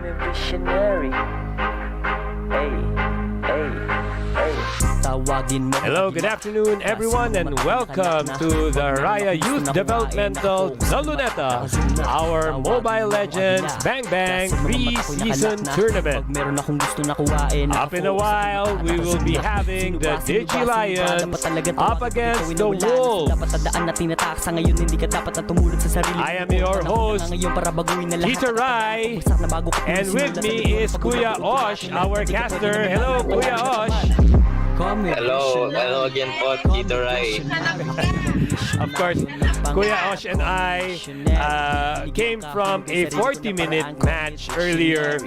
me visionary. Hey, hey, hey. Hello, good afternoon everyone, and welcome to the Raya Youth Developmental The Luneta, our Mobile Legends Bang Bang pre-season tournament. Up in a while, we will be having the DIGI Lions up against the Wolves. I am your host, Peter Rai, and with me is Kuya Osh, our caster. Hello, Kuya Osh. Hello again po, Tito Rai. Of course, Kuya Osh and I came from a 40-minute match earlier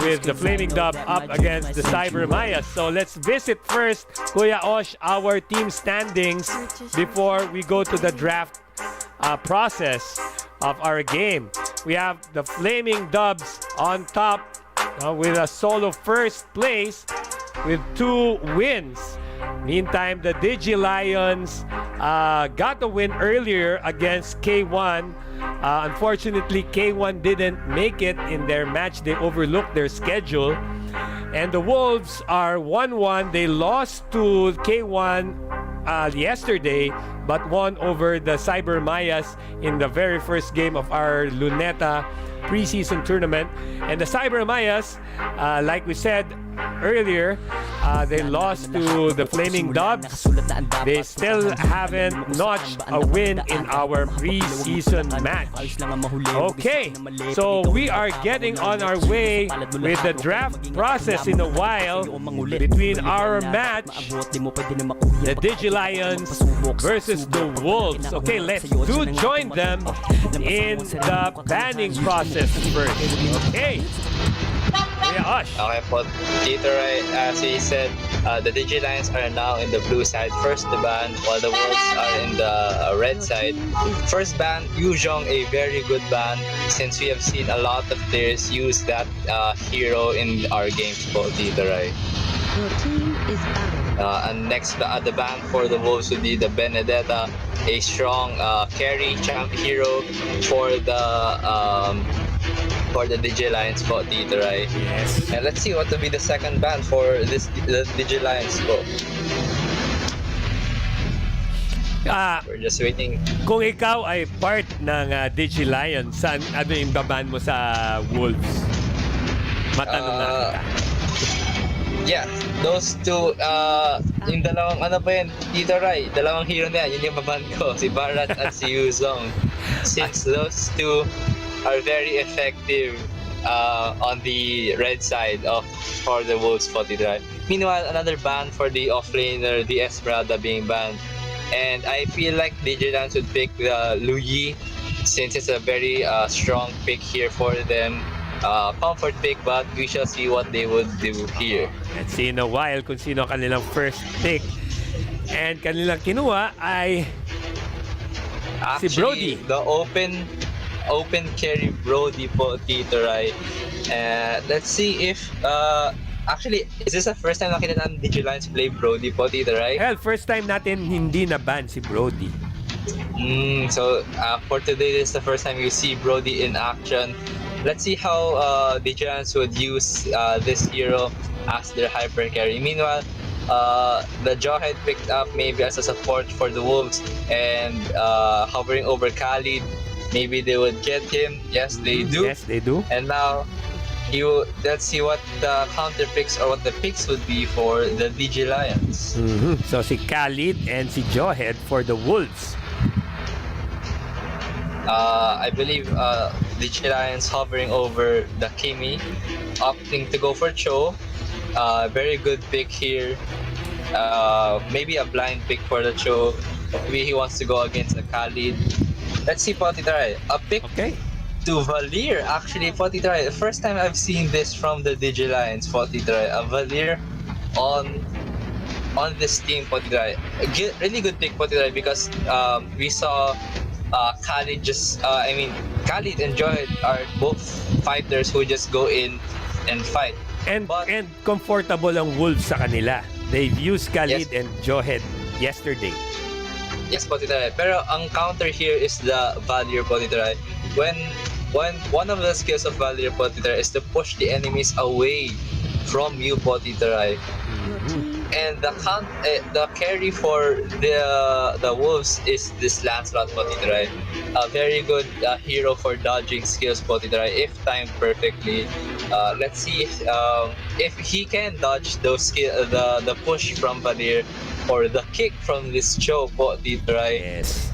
with the Flaming Dove up against the Cyber Mayas. So let's visit first, Kuya Osh, our team standings before we go to the draft process of our game. We have the Flaming Doves on top with a solo first place with 2 wins. Meantime, the DIGI Lions got the win earlier against K1. Unfortunately, K1 didn't make it in their match. They overlooked their schedule. And the Wolves are 1-1. They lost to K1 yesterday, but won over the Cyber Mayas in the very first game of our Luneta preseason tournament. And the Cyber Mayas, like we said earlier, they lost to the Flaming Doves. They still haven't notched a win in our preseason match. Okay, so we are getting on our way with the draft process in a while between our match, the DIGI Lions versus the Wolves. Okay, let's join them in the banning process first. Okay. Yeah, Okay po, Tito Rai, as he said, the DIGI Lions are now in the blue side. First the ban, while the Wolves are in the red side. First ban, Yuzhong, a very good ban, since we have seen a lot of players use that hero in our games po, Tito Rai. Your team is banned. And next, the ban for the Wolves would be the Benedetta, a strong carry champ hero for the DIGI Lions po, Tito Rai. Yes. And let's see what will be the second ban for the DIGI Lions po. We're just waiting. Kung ikaw ay part ng DIGI Lions, saan ano yung baban mo sa Wolves? Matanong na kita. Yeah, those two, yung dalawang, ano pa yun, Tito Rai, dalawang hero na yan, yun yung baban ko, si Barat at si Yuzong. Since those two are very effective on the red side for the Wolves for the drive. Meanwhile, another ban for the offlaner, the Esmeralda being banned. And I feel like DIGI Lions would pick the Luyi, since it's a very strong pick here for them. Comfort pick, but we shall see what they would do here. Let's see in a while kung sino kanilang first pick. And kanilang kinuha ay Actually, si Brody. The open carry Brody po, Tito Rai. Let's see if actually, is this the first time nakita natin DIGI Lions play Brody po, Tito Rai? Well, first time natin hindi na-ban si Brody. So for today, this is the first time you see Brody in action. Let's see how DIGI Lions would use this hero as their hyper carry. Meanwhile, the Jawhead picked up maybe as a support for the Wolves, and hovering over Khalid. Maybe they would get him. Yes, they do. Yes, they do. And now, let's see what the counter picks or what the picks would be for the DIGI Lions. So si Khalid and si Jawhead for the Wolves. I believe DIGI Lions hovering over the Kimi, opting to go for Cho. Very good pick here. Maybe a blind pick for the Cho. Maybe he wants to go against the Khalid. Let's see, Tito Rai. A pick to Valir, actually, Tito Rai. The first time I've seen this from the DIGI Lions, Tito Rai. A Valir on this team, Tito Rai. Really good pick, Tito Rai, because we saw Khalid Khalid and Joy are both fighters who just go in and fight. And comfortable ang Wolves sa kanila. They've used Khalid and Jawhead yesterday. Yes, Tito Rai. Pero ang counter here is the Valir, Tito Rai. When one of the skills of Valier po Tito Rai is to push the enemies away from you po Tito Rai. And the carry for the wolves is this Lancelot po Tito Rai. A very good hero for dodging skills po Tito Rai if timed perfectly. Let's see if he can dodge those the push from Valier or the kick from this Cho po Tito Rai. Yes.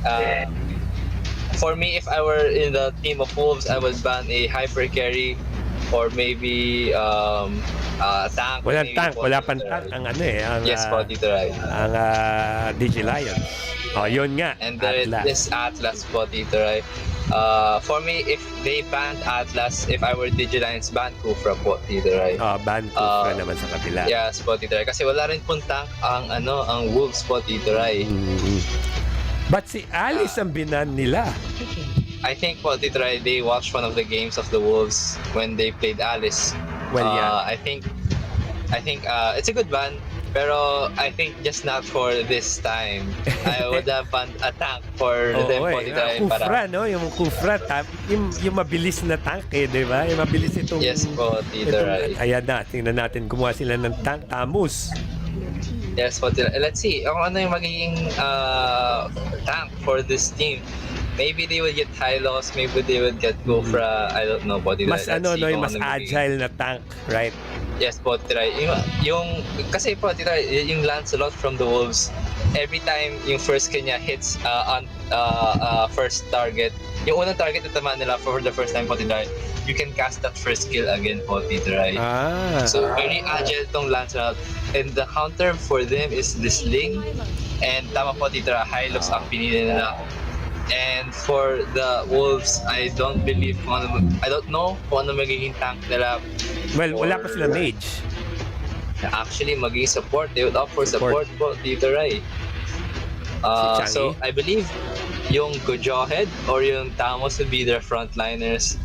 For me, if I were in the team of wolves, I would ban a hyper carry or maybe tank. Walang maybe tank, po, wala Tito pang Rai. tank ang ano eh. Ang, Yes po Tito Rai. ang DIGI Lions. Oh, yun nga. And there is Atlas. this Atlas po Tito Rai. For me, if they banned Atlas, if I were DigiLions, ban Kufra po Tito Rai. Oh, ban Kufra naman sa kabila. Yes po Tito Rai. Kasi wala rin pong tank ang wolves po Tito Rai. But si Alice ang binan nila. I think po Tito Rai, they watched one of the games of the wolves when they played Alice. Well, yeah. I think it's a good ban, pero I think just not for this time. I would have banned a tank for them po Tito Rai. Kufra, no? Yung Kufra, yung mabilis na tank eh, di ba? Yung mabilis itong... Yes po Tito Rai. Ayan na, tingnan natin, gumawa sila ng tank, Tamus. Yes po Tito Rai. Let's see, kung ano yung magiging tank for this team. Maybe they would get Hylos, maybe they would get Kufra, I don't know po Tito Rai. Mas Let's ano, see no? Yung kung mas ano magiging- agile na tank, right? Yes po, Tito Rai. Kasi po, Tito Rai, yung Lancelot from the Wolves, every time yung first skill niya hits on first target, yung unang target na tama nila for the first time po, Tito Rai, you can cast that first skill again po, Tito Rai. So, very agile tong Lancelot. And the counter for them is this Ling. And tama po, Tito Rai, Hylos ang pinili nila. And for the Wolves, I don't know kung ano magiging tank nila. Well, wala pa sila mage. Actually, magiging support. They would opt for support po, Tito Rai. Si Changi? So, I believe yung Gojohead or yung Tamos would be their frontliners.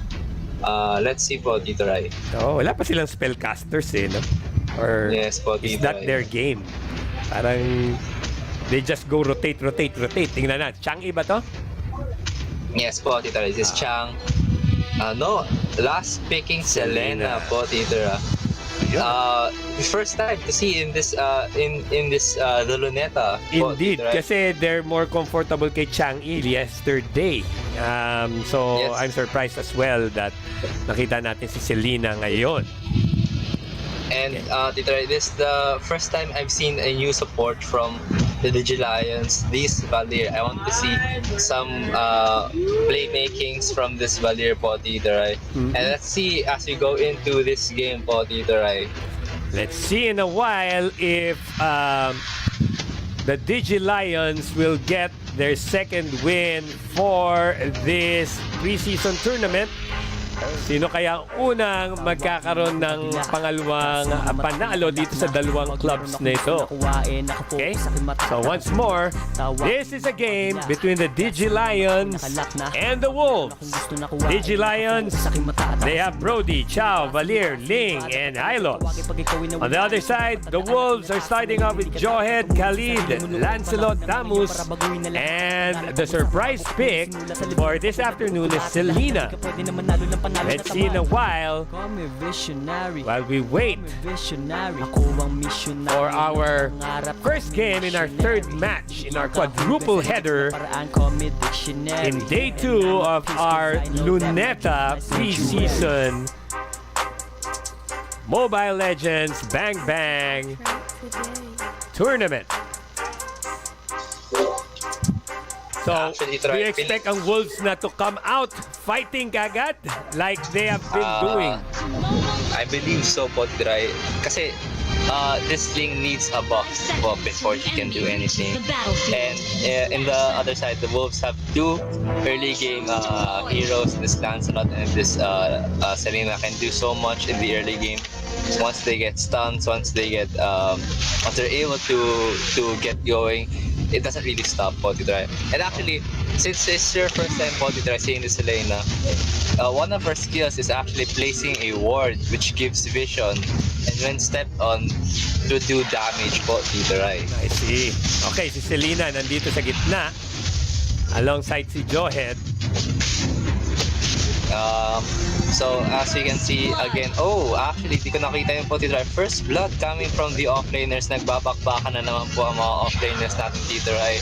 Let's see po, Tito Rai. Oh, wala pa silang spellcasters eh, no? Or Yes po, is Tito that Rai. their game? Parang they just go rotate. Tingnan na. Changi ba to? Yes po, Tito Rai. This is Chang. No, last picking Selena po, Tito Rai. First time to see in this the Luneta po, Indeed, Tito Rai. kasi they're more comfortable kay Chang'e yesterday. So Yes. I'm surprised as well that nakita natin si Selena ngayon. And Tito Rai, this is the first time I've seen a new support from the DigiLions. This Valier, I want to see some playmakings from this Valier po, Tito Rai. And let's see as we go into this game po, Tito Rai. Let's see in a while if the DigiLions will get their second win for this preseason tournament. Sino kaya ang unang magkakaroon ng pangalawang panalo dito sa dalawang clubs na ito? Okay? So once more, this is a game between the DigiLions and the Wolves. DigiLions, they have Brody, Chow, Valier, Ling, and Hylos. On the other side, the Wolves are starting off with Johead, Khalid, Lancelot, Damus, and the surprise pick for this afternoon is Selena. Let's see in a while we wait for our first game in our third match in our quadruple header in day 2 of our Luneta preseason Mobile Legends Bang Bang tournament. So, Actually, do you expect ang Wolves na to come out fighting kagad like they have been doing? I believe so po, Tito Rai. Kasi this thing needs a buff before he can do anything. And in the other side, the Wolves have two early game heroes. This Lancelot and this Selena can do so much in the early game. Once they get stunned, once they're able to get going, it doesn't really stop po, Tito Rai. And actually, since it's your first time po, Tito Rai, seeing this Selena, one of her skills is actually placing a ward which gives vision and when stepped on to do damage po, Tito Rai. I see. Okay, si Selena nandito sa gitna alongside si Johead. So as you can see again, actually di ko nakita yung Potty Dry. First blood coming from the offlaners. Nagbabakbakan na naman po ang mga offlaners natin dito, right?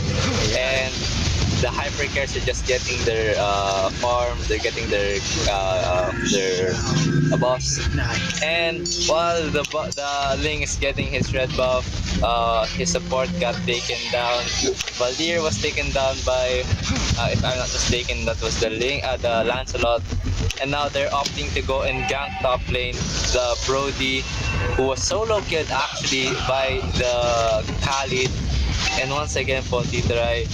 And the hypercares are just getting their farm, they're getting their buffs. And while the Ling is getting his red buff, his support got taken down. Valir was taken down by, if I'm not mistaken, that was the Lancelot. And now they're opting to go and gank top lane the Brody, who was solo killed actually by the Khalid. And once again po, Titray,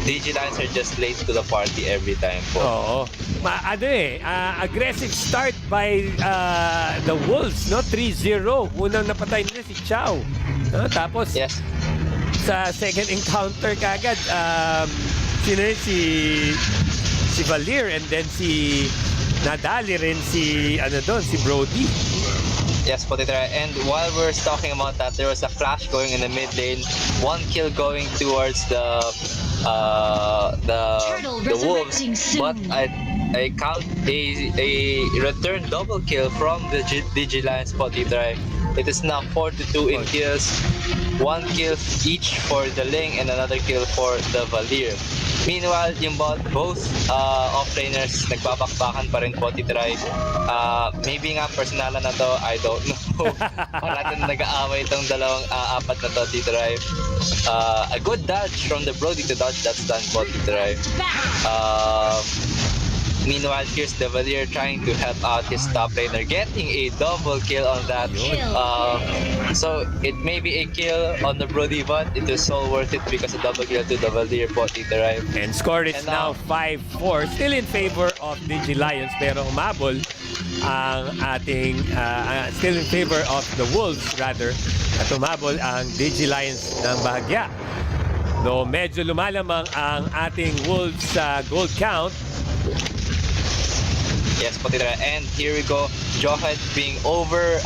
DIGI Lions are just late to the party every time po. Oo. Aggressive start by the Wolves, no? 3-0. Unang napatay nila si Chow. No? Tapos, Yes. sa second encounter kagad, si Valir, and then nadali rin si Brody. Yes, Potitra. And while we're talking about that, there was a flash going in the mid lane. One kill going towards the Wolves, but I count a return double kill from the DIGI Lions, Potitra. It is now 4-2 in kills. One kill each for the Ling and another kill for the Valir. Meanwhile, yung both offlaners nagbabakbakan pa rin po, Titray. Maybe nga personalan na to, I don't know. Parang nag-aaway itong dalawang apat na to, Titray. A good dodge from the Brody to dodge that stun po, Titray. Meanwhile, here's the Valir trying to help out his top laner, getting a double kill on that. So it may be a kill on the Brody, but it is so worth it because a double kill to the Valir po, Titray. And score is now 5-4. Still in favor of DIGI Lions, pero umabol ang ating still in favor of the Wolves rather, at umabol ang DIGI Lions ng bahagya. No, medyo lumalamang ang ating Wolves sa gold count. Yes, Potitra, and here we go. Johet being over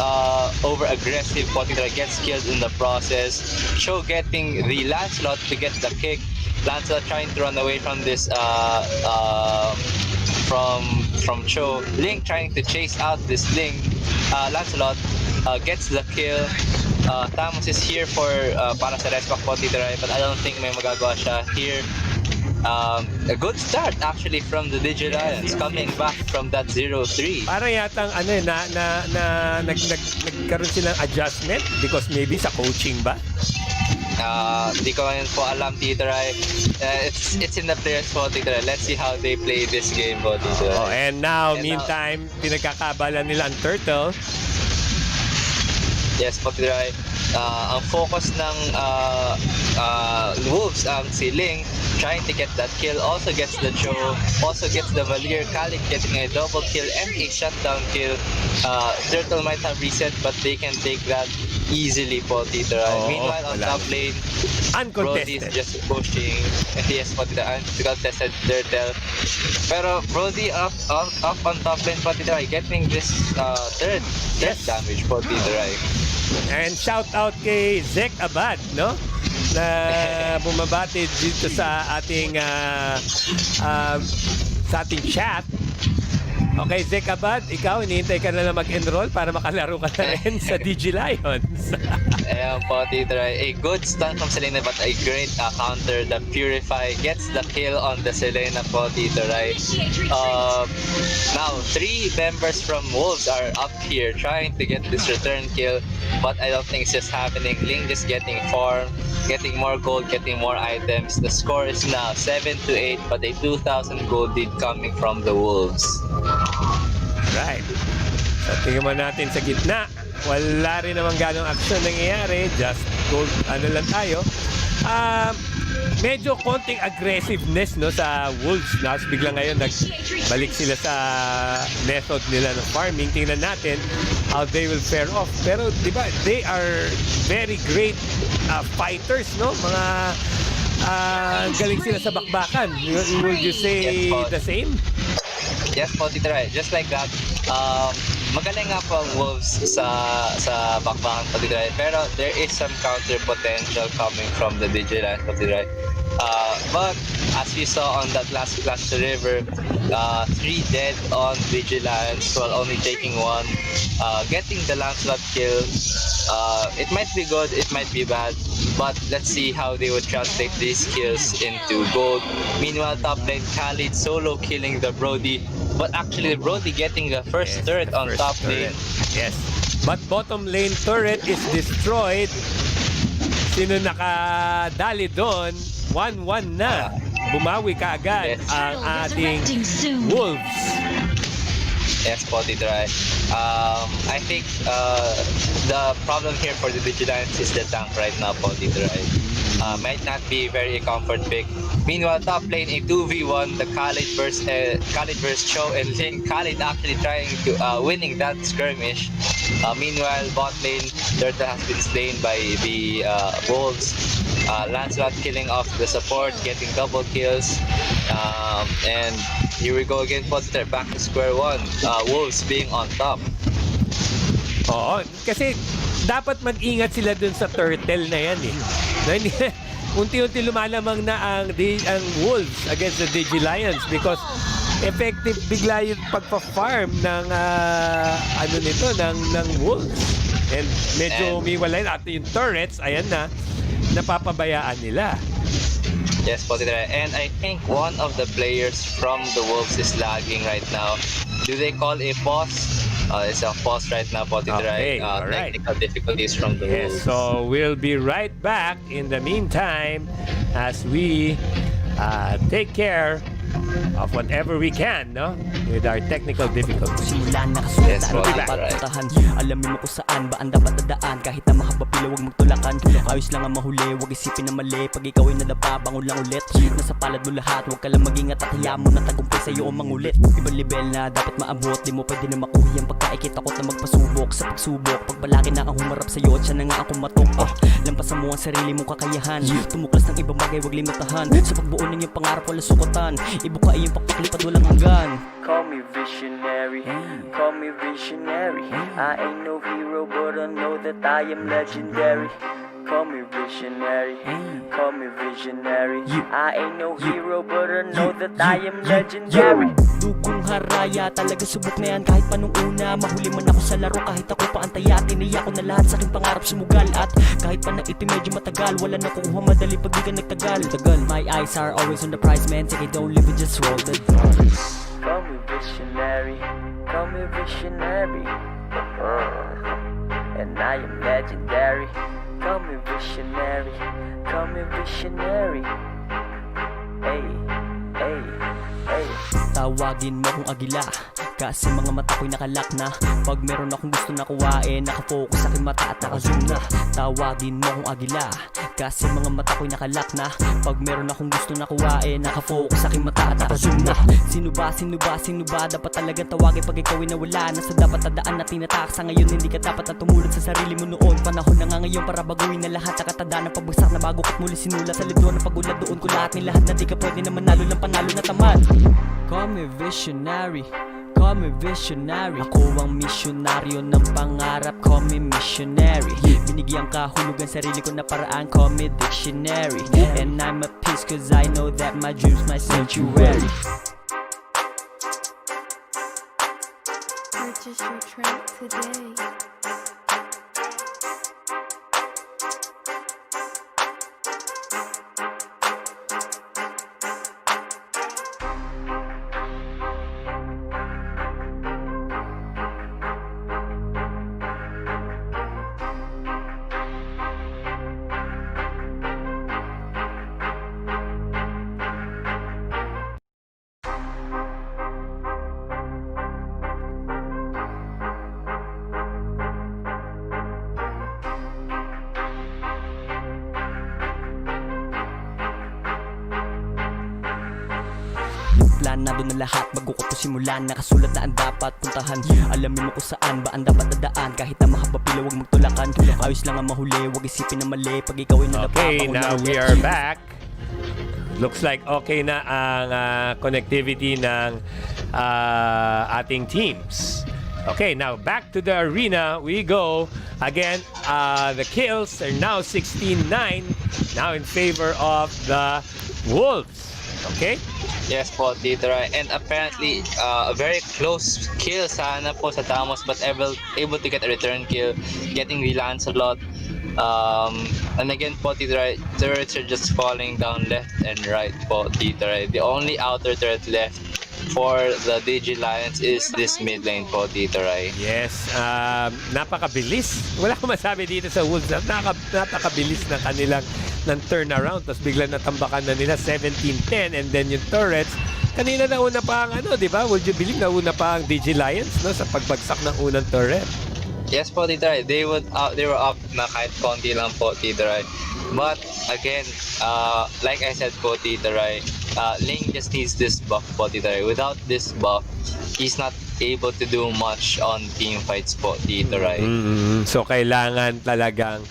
aggressive. Potitra gets killed in the process. Cho getting the Lancelot to get the kick. Lancelot trying to run away from this from Cho. Ling trying to chase out this Ling. Lancelot gets the kill. Tamos is here for para sa respack Potitra, but I don't think may magagawa siya here. A good start actually from the DIGI Lions, coming back from that 0-3. Para yatang nagkaroon silang adjustment because maybe sa coaching ba? Di ko ngayon po alam, Titray. It's in the players po, Titray. Let's see how they play this game po, Titray. And now, meantime, pinagkakabalan nila ang Turtle. Yes, Potray. Ang focus ng Wolves ang si Ling, trying to get that kill, also gets the Cho, also gets the Valir. Khalid getting a double kill and a shutdown kill. Turtle might have reset, but they can take that easily po, Titray. Meanwhile, on top lane, Brody is just pushing. Yes, po, Titray, uncontested Turtle. Pero Brody up on top lane po, Titray, getting this third damage po, Titray. And shout out kay Zek Abad, no? Na bumabati dito sa ating chat. Okay, Zek Abad, ikaw, hinihintay ka na lang mag-enroll para makalaro ka na rin sa DIGI Lions. Ayan po, Titray. A good stun from Selena, but a great counter. The Purify gets the kill on the Selena po, Titray. Now, 3 members from Wolves are up here trying to get this return kill, but I don't think it's just happening. Ling just getting farm, getting more gold, getting more items. The score is now 7-8, but a 2,000 gold lead coming from the Wolves. Right. So, tingnan mo natin sa gitna. Wala rin naman ganong action nangyayari. Just gold, lang tayo. Medyo konting aggressiveness, no, sa Wolves. Nas bigla ngayon nagbalik sila sa method nila ng farming. Tingnan natin how they will fare off. Pero, di ba, they are very great fighters, no? Mga galing sila sa bakbakan. Would you say the same? Yes po, Titray. Just like that. Magaling nga po ang Wolves sa bakbakan po, Titray. Pero there is some counter potential coming from the DIGI Lions po, Titray. But as we saw on that last Clash the River, 3 dead on Vigilance while only taking 1. Getting the Lancelot kill, it might be good, it might be bad, but let's see how they would translate these kills into gold. Meanwhile, top lane Khalid solo killing the Brody, but actually Brody getting the first turret on first top turret. lane. Yes. But bottom lane turret is destroyed. Sino nakadali doon? 1-1 na. Bumawi kaagad Yes. ang ating Wolves. Yes, Potidry. I think the problem here for the Vigilance is the tank right now, Potidry. Might not be very a comfort pick. Meanwhile, top lane a 2v1, the Khalid versus Cho and Link. Khalid actually trying to winning that skirmish. Meanwhile, bot lane, Turtle has been slain by the Wolves. Lancelot killing off the support, getting double kills. And here we go again, Potidry, back to square one. Wolves being on top. Oo, kasi dapat mag-ingat sila dun sa turtle na yan eh. Na hindi, unti-unti lumalamang na ang Wolves against the DIGI Lions because effective bigla yung pagpa-farm ng ng Wolves. And medyo umiwalay at yung turrets, ayan na, napapabayaan nila. Yes, Potidry. And I think one of the players from the Wolves is lagging right now. Do they call a pause? It's a pause right now, Potidry. Okay, alright. Technical difficulties from the Yes, Wolves. so we'll be right back in the meantime as we take care of whatever we can, no? With our technical difficulties. Simulan na kasulat Yes, ang Potidry. dapat putahan. Alamin mo kung saan ba ang dapat dadaan. Kahit na mahaba pila, huwag magtulakan. Ayos lang ang mahuli, huwag isipin na mali. Pag ikaw ay nadapa, bangon lang ulit. Nasa palad mo lahat, huwag ka lang mag-ingat at hayaan mo na tagumpay sa'yo ang mangulit. Ibang level na dapat maabot, di mo pwede na makuha yan pagkaikit ako na magpasubok. Sa pagsubok, pagbalaki na ang humarap sa'yo at siya na nga akong matok. Lampasan mo ang sarili mong kakayahan. Tumuklas ng ibang bagay, huwag limitahan. Sa pagbuo ng iyong pangarap, wala sukatan. Ibuka iyong pakiklipad, walang hanggan. Call me visionary, call me visionary. I ain't no hero, but I know that I am legendary. Call me visionary, call me visionary. I ain't no hero, but I know that I am legendary. Dugong haraya, talaga subok na yan kahit panong una. Mahuli man ako sa laro kahit ako pa ang taya. Tiniya ko na lahat sa aking pangarap sumugal. At kahit pa na ito medyo matagal, wala na kukuha madali pag di ka nagtagal. My eyes are always on the prize, man. Take it, don't leave it, just roll the dice. Call me visionary, call me visionary. And I am legendary. Call me visionary, call me visionary. Hey, hey, hey. Tawagin mo kong agila, kasi mga mata ko'y nakalak na. Pag meron akong gusto na kuwain, nakafocus aking mata at nakazoom na. Tawagin mo kong agila, kasi mga mata ko'y nakalak na. Pag meron akong gusto na kuwain, nakafocus aking mata at nakazoom na. Sino ba, sino ba, sino ba? Dapat talagang tawagin pag ikaw ay nawala. Nasa dapat tadaan na tinatak sa ngayon. Hindi ka dapat na tumulad sa sarili mo noon. Panahon na nga ngayon para baguhin na lahat. Nakatadaan ng pagbagsak na bago ka't muli sinulat. Sa libro ng pag-ulat doon ko lahat ni lahat na di ka pwede na manalo lang panalo na tamad. Call me visionary, call me visionary. Ako ang misyonaryo ng pangarap, call me missionary. Binigyan kahulugan sarili ko na paraan, call me dictionary. And I'm at peace cause I know that my dreams my sanctuary. Purchase your track today. Planado na lahat bago ko to simulan. Nakasulat na ang dapat puntahan. Alamin mo kung saan ba ang dapat dadaan. Kahit na mahaba pila, huwag magtulakan. Ayos lang ang mahuli, huwag isipin na mali. Pag ikaw ay nadapa, Okay, bangon now lang we ulit. are back. Looks like okay na ang connectivity ng ating teams. Okay, now back to the arena we go. Again, the kills are now 16-9, now in favor of the Wolves. Okay? Yes po, Tito Rai. And apparently, a very close kill sana po sa Tamos, but able to get a return kill, getting the Lancelot. And again po, Tito Rai, turrets are just falling down left and right po, Tito Rai. The only outer turret left for the DIGI Lions is this mid lane po, Tito Rai. Yes, napakabilis. Wala akong masabi dito sa Wolves. Napakabilis ng kanilang ng turnaround. Tapos biglang natambakan na nila 17-10 and then yung turrets. Kanina nauna pa ang ano, di ba? Would you believe nauna pa ang DIGI Lions no, sa pagbagsak ng unang turret? Yes po, Tito Rai. They were up na kahit konti lang po, Tito Rai. But again, like I said po, Tito Rai, Ling just needs this buff po, Tito Rai. Without this buff, he's not able to do much on team fights po, Tito Rai. So kailangan talagang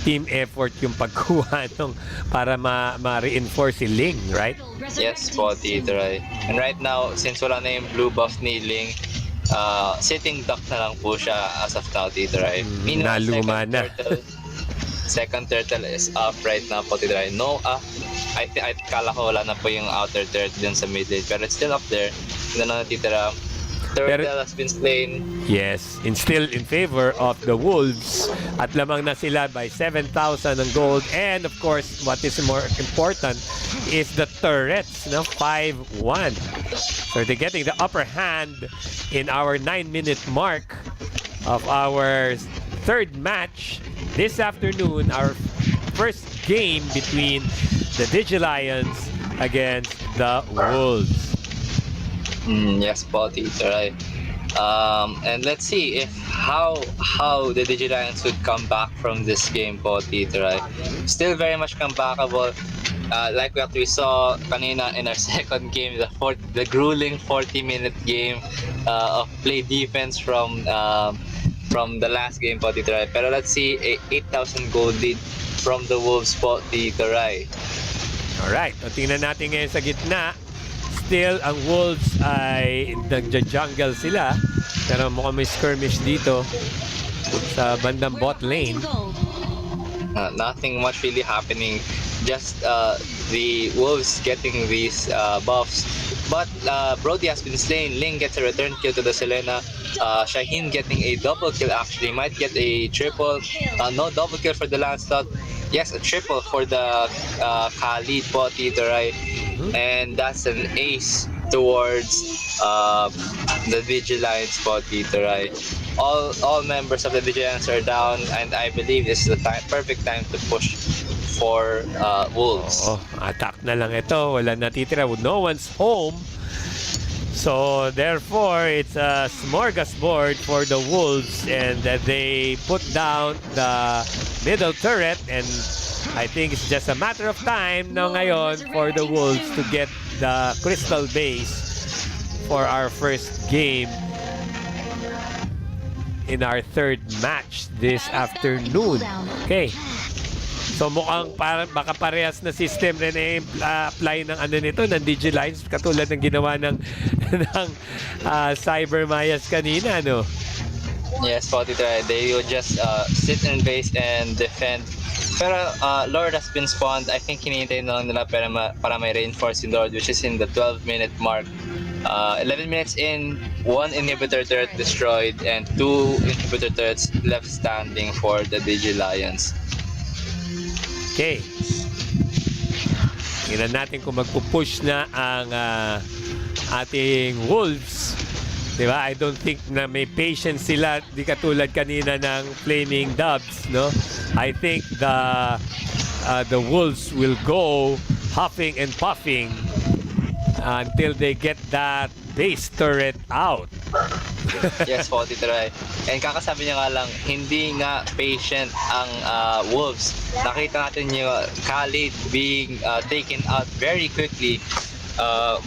team effort yung pagkuha nung para ma-reinforce si Ling, right? Yes po, Tito Rai. And right now, since wala na yung blue buff ni Ling, sitting duck na lang po siya as of now, Tito Rai. Meanwhile, Naluma na. Second turtle is up right now po, Tito Rai. No, I kala ko wala na po yung outer turret dun sa mid lane, pero it's still up there. Tignan na, Tito Rai. Turtle has been slain. Yes, still in favor of the Wolves. At lamang na sila by 7,000 ng gold. And of course, what is more important is the turrets, no? 5-1. So they're getting the upper hand in our 9-minute mark of our third match this afternoon. Our first game between the DIGI Lions against the Wolves. Yes po, Tito Rai. And let's see if how the DIGI Lions would come back from this game po, Tito Rai. Still very much comebackable. Like what we saw kanina in our second game, the grueling 40-minute game of play defense from the last game po, Tito Rai. Pero let's see, a 8,000 gold lead from the Wolves po, Tito Rai. Alright, o tingnan natin ngayon sa gitna. Still, ang Wolves ay nagja-jungle sila. Pero mukhang may skirmish dito sa bandang bot lane. Nothing much really happening. Just the Wolves getting these buffs. But Brody has been slain. Ling gets a return kill to the Selena. Shaheen getting a double kill actually. Might get a triple. No double kill for the Lancelot. Yes, a triple for the Khalid po, Tito Rai. And that's an ace towards the DIGI Lions po, Tito Rai. All members of the DIGI Lions are down, and I believe this is the perfect time to push for Wolves. Attack na lang ito. Wala natitira. No one's home. So therefore, it's a smorgasbord for the Wolves, and they put down the middle turret, and I think it's just a matter of time now ngayon for the Wolves to get the crystal base for our first game in our third match this afternoon. Okay. So mukhang baka parehas na system rin apply ng ano nito, ng DIGI Lions, katulad ng ginawa ng Cyber Mayas kanina, no? Yes, they will just sit in base and defend. Pero Lord has been spawned. I think hinihintay na lang nila para may reinforce yung Lord, which is in the 12-minute mark. 11 minutes in, 1 inhibitor turret destroyed and 2 inhibitor turrets left standing for the DIGI Lions. Okay. Tingnan natin kung magpupush na ang ating Wolves. Diba? I don't think na may patience sila, di katulad kanina ng Flaming Doves, no? I think the Wolves will go huffing and puffing until they get that base turret out. Yes po, Tito Rai. And kakasabi niya nga lang, hindi nga patient ang Wolves. Nakita natin yung Khalid being taken out very quickly.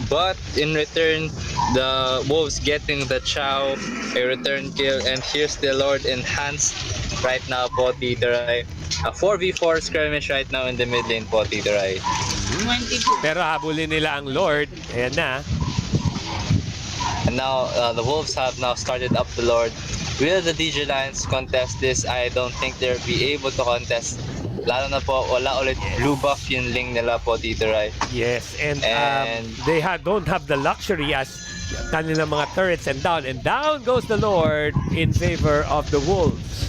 But in return, the Wolves getting the Chow, a return kill, and here's the Lord enhanced right now po, Tito Rai. A 4v4 skirmish right now in the mid lane po, Tito Rai. Pero habulin nila ang Lord. Ayan na. And now the Wolves have now started up the Lord. Will the DIGI Lions contest this? I don't think they'll be able to contest Lalo na po, wala ulit blue buff yung Ling nila po, Tito Rai. Yes, and And- they don't have the luxury as kanilang mga turrets, and down goes the Lord in favor of the Wolves.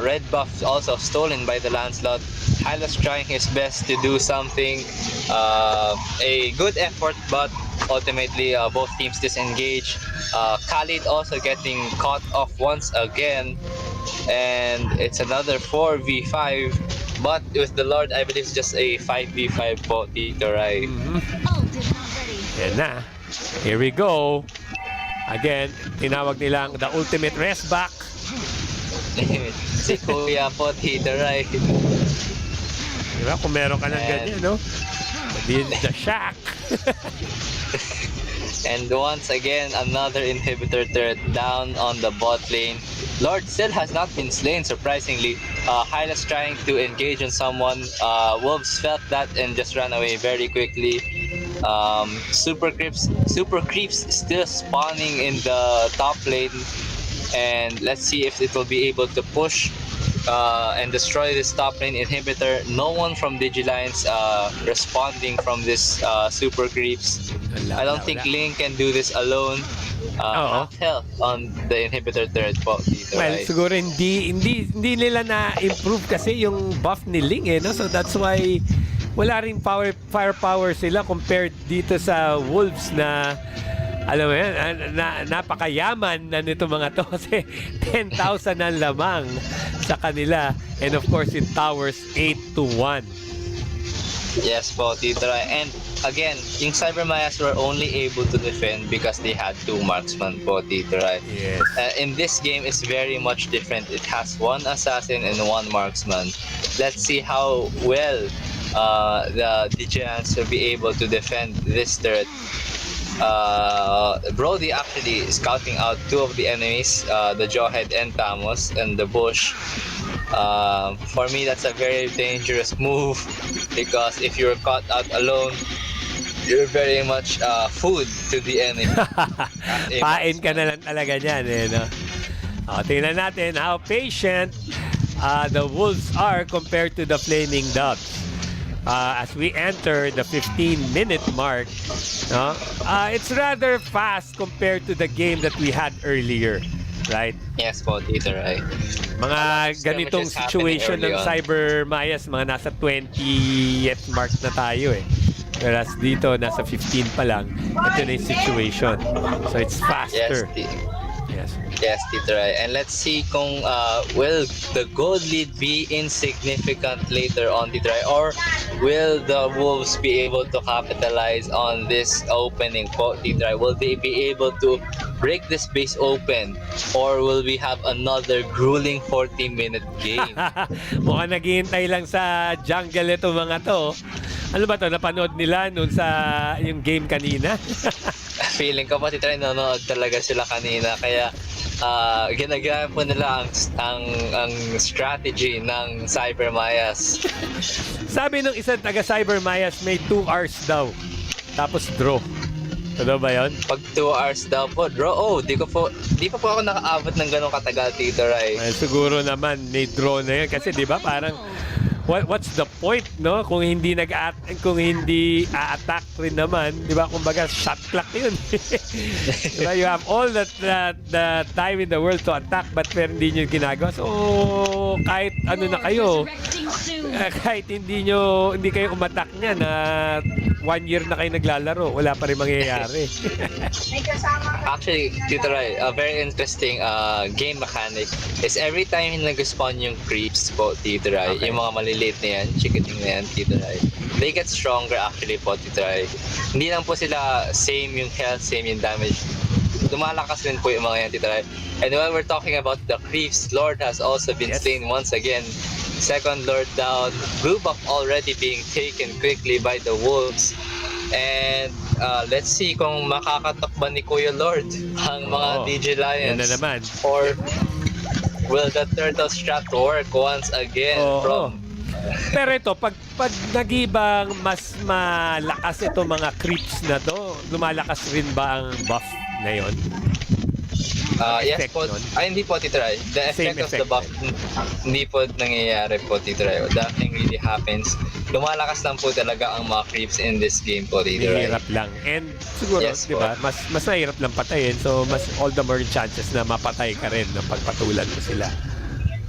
Red buff also stolen by the Lancelot. Hylas trying his best to do something. A good effort, but ultimately both teams disengage. Khalid also getting caught off once again. And it's another 4v5. But with the Lord, I believe it's just a 5v5 po, Tito Rai. Yan na. Here we go. Again, tinawag nilang the ultimate rest back. Si Kuya po, Tito Rai. Diba? Kung meron ka ng ganyan, no? The shack. And once again, another inhibitor turret down on the bot lane. Lord still has not been slain, surprisingly. Hylas trying to engage on someone. Wolves felt that and just ran away very quickly. Super creeps still spawning in the top lane. And let's see if it will be able to push and destroy this top lane inhibitor. No one from DIGI Lions responding from this super creeps. I don't think Ling can do this alone. Half health on the inhibitor turret po, Tito Well, Rai. siguro hindi nila na-improve kasi yung buff ni Ling, eh, no? So that's why wala ring firepower sila compared dito sa Wolves na alam mo yan, napakayaman na nito mga to kasi 10,000 na lamang sa kanila. And of course, it towers 8-1. Yes po, Tito Rai. And again, yung Cyber Mayas were only able to defend because they had 2 marksmen po, Tito Rai. Yes. In this game, it's very much different. It has 1 assassin and 1 marksman. Let's see how well the DJs will be able to defend this turret. Brody actually scouting out 2 of the enemies, the Jawhead and Tamos, and the bush. For me, that's a very dangerous move because if you're caught out alone, you're very much food to the enemy. Pain ka na lang talaga dyan, eh, no? Tingnan natin how patient the Wolves are compared to the Flaming Doves. As we enter the 15-minute mark, no? It's rather fast compared to the game that we had earlier, right? Yes po, Tito Rai. Mga ganitong situation ng Cyber Mayas, mga nasa 20th mark na tayo, eh. Whereas dito, nasa 15 pa lang. Ito na yung situation. So it's faster. Yes. Yes, Tito Rai. And let's see kung will the gold lead be insignificant later on, Tito Rai, or will the Wolves be able to capitalize on this opening po, Tito Rai? Will they be able to break this base open, or will we have another grueling 40-minute game? Mukhang naghihintay lang sa jungle ito mga to. Ano ba to? Napanood nila noon sa yung game kanina? Feeling ko po, Tito Rai, nanonood talaga sila kanina. Kaya ginagamit po nila ang strategy ng Cyber Mayas. Sabi ng isang taga Cyber Mayas, may 2 hours daw. Tapos draw. Ano ba yun? Pag 2 hours daw po, draw. Oh, di pa po ako nakaabot ng ganong katagal, Tito Rai. Siguro naman may draw na yun. Kasi di ba parang what's the point, no? Kung hindi a-attack rin naman, di ba? Kumbaga shot clock yun. Diba? You have all the time in the world to attack, but pero hindi nyo ginagawa. So kahit ano na kayo, kahit hindi kayo umattack niya na 1 year na kayo naglalaro, wala pa rin mangyayari. Actually, Tito Rai, a very interesting game mechanic is every time nag-spawn yung creeps po, Tito Rai, Okay. yung mga maliliit na yan, chicketing na yan, Tito Rai, they get stronger actually po, Tito Rai. Hindi lang po sila same yung health, same yung damage. Lumalakas rin po yung mga yan, Tito Rai. And while we're talking about the creeps, Lord has also been slain once again. Second Lord down, blue buff already being taken quickly by the Wolves. And let's see kung makakatakba ni Kuya Lord ang mga DIGI Lions. Yan na naman. Or will the turtle strat work once again from... Pero ito, pag nagibang mas malakas itong mga creeps na to, lumalakas rin ba ang buff na yon? Yes effect po. nun? Hindi po, Tito Rai. The Same effect of the effect buff, hindi po nangyayari po, Tito Rai. Nothing really happens. Lumalakas lang po talaga ang mga creeps in this game po, Tito Rai. Mahirap lang. And siguro, Yes, di ba, mas mahirap lang patayin. So, mas all the more chances na mapatay ka rin ng pagpatulan mo sila.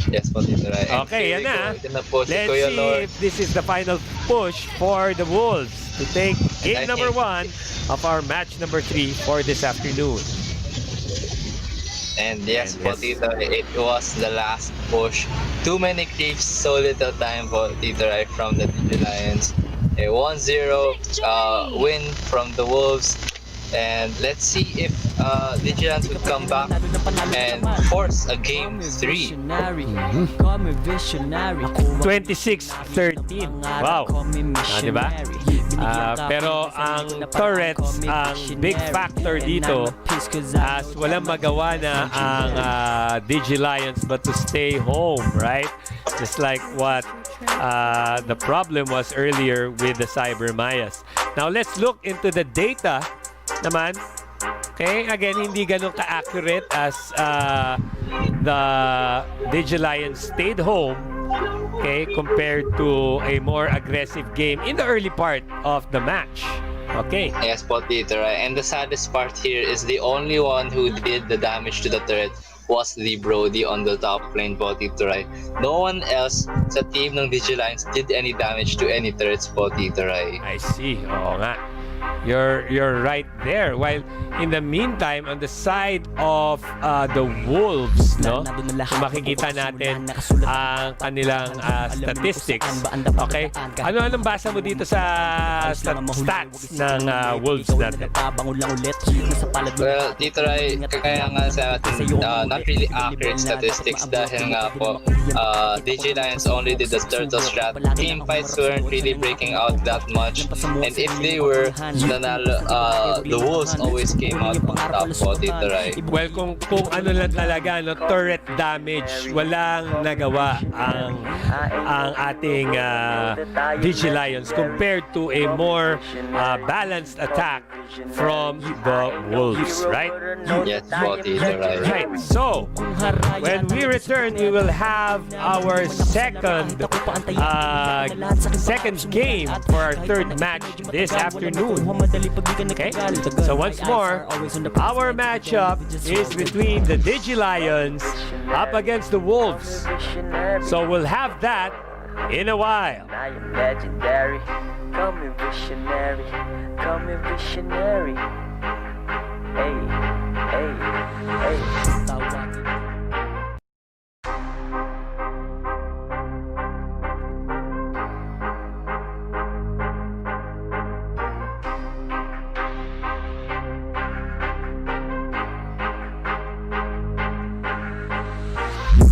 Yes po, Tito Rai. And Okay, yan here we na. go. Ito na po si Let's Kuya see Lord. if this is the final push for the Wolves to take game I number think- 1 of our match number 3 for this afternoon. And yes And po, yes. Tito Rai, it was the last push. Too many creeps, so little time po, Tito Rai, from the DIGI Lions. A 1-0 win from the Wolves. And let's see if DIGI Lions would come back and force a game 3. 26-13. Wow. Diba? Pero ang turrets, ang big factor dito, as walang magawa na ang DIGI Lions but to stay home, right? Just like what the problem was earlier with the Cyber Mayas. Now, let's look into the data naman. Okay, again, hindi ganun ka-accurate as the DIGI Lions stayed home, okay, compared to a more aggressive game in the early part of the match. Okay. Yes po, Tito Rai. And the saddest part here is the only one who did the damage to the turret was the Brody on the top lane po, Tito Rai. No one else sa team ng DIGI Lions did any damage to any turrets po, Tito Rai. I see. Oo nga. You're right there. While in the meantime, on the side of the Wolves, no, kung makikita natin ang kanilang statistics. Okay? Anong basa mo dito sa stats ng Wolves natin? Well, Tito Rai, kaya nga sa atin, not really accurate statistics dahil nga po, DIGI Lions only did the turtle strat. Team fights weren't really breaking out that much. And if they were, the Wolves always came out on top po, Tito Rai. Well, kung ano lang talaga, no, turret damage, walang nagawa ang ating DIGI Lions compared to a more balanced attack from the Wolves, right? Yes po, Tito Rai. Right. So, when we return, we will have our second game for our third match this afternoon. Okay? So once more, our matchup is between the DIGI Lions up against the Wolves. So we'll have that in a while. I am legendary. Call me visionary. Call me visionary. Hey, hey, hey.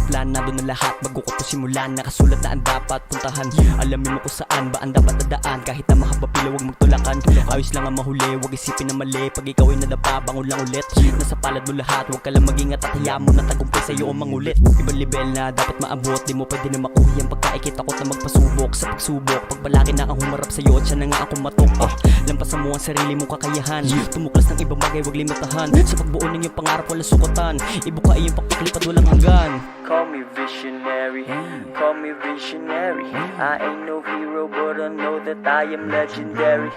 Planado na lahat bago ko to simulan. Nakasulat na ang dapat puntahan. Alamin mo kung saan ba ang dapat nadaan. Kahit na mahaba pila huwag magtulakan. Ayos lang ang mahuli, huwag isipin na mali. Pag ikaw ay nadapa, bangon lang ulit. Nasa palad mo lahat, huwag ka lang mag-ingat at hayaan mo na tagumpay sa'yo ang mangulit. Ibang level na dapat maabot, di mo pwede na makuha yan pagkaikita ko na magpasubok. Sa pagsubok, pagpalaki na ang humarap sa'yo at siya na nga akong matok. Lampasan mo ang sarili mong kakayahan. Tumuklas ng ibang bagay, huwag limitahan. Sa pagbuo ng iyong pangarap, wala sukatan. Ibuka iyong pagpaklipad, walang hanggan. Call me visionary, call me visionary. I ain't no hero, but I know that I am legendary.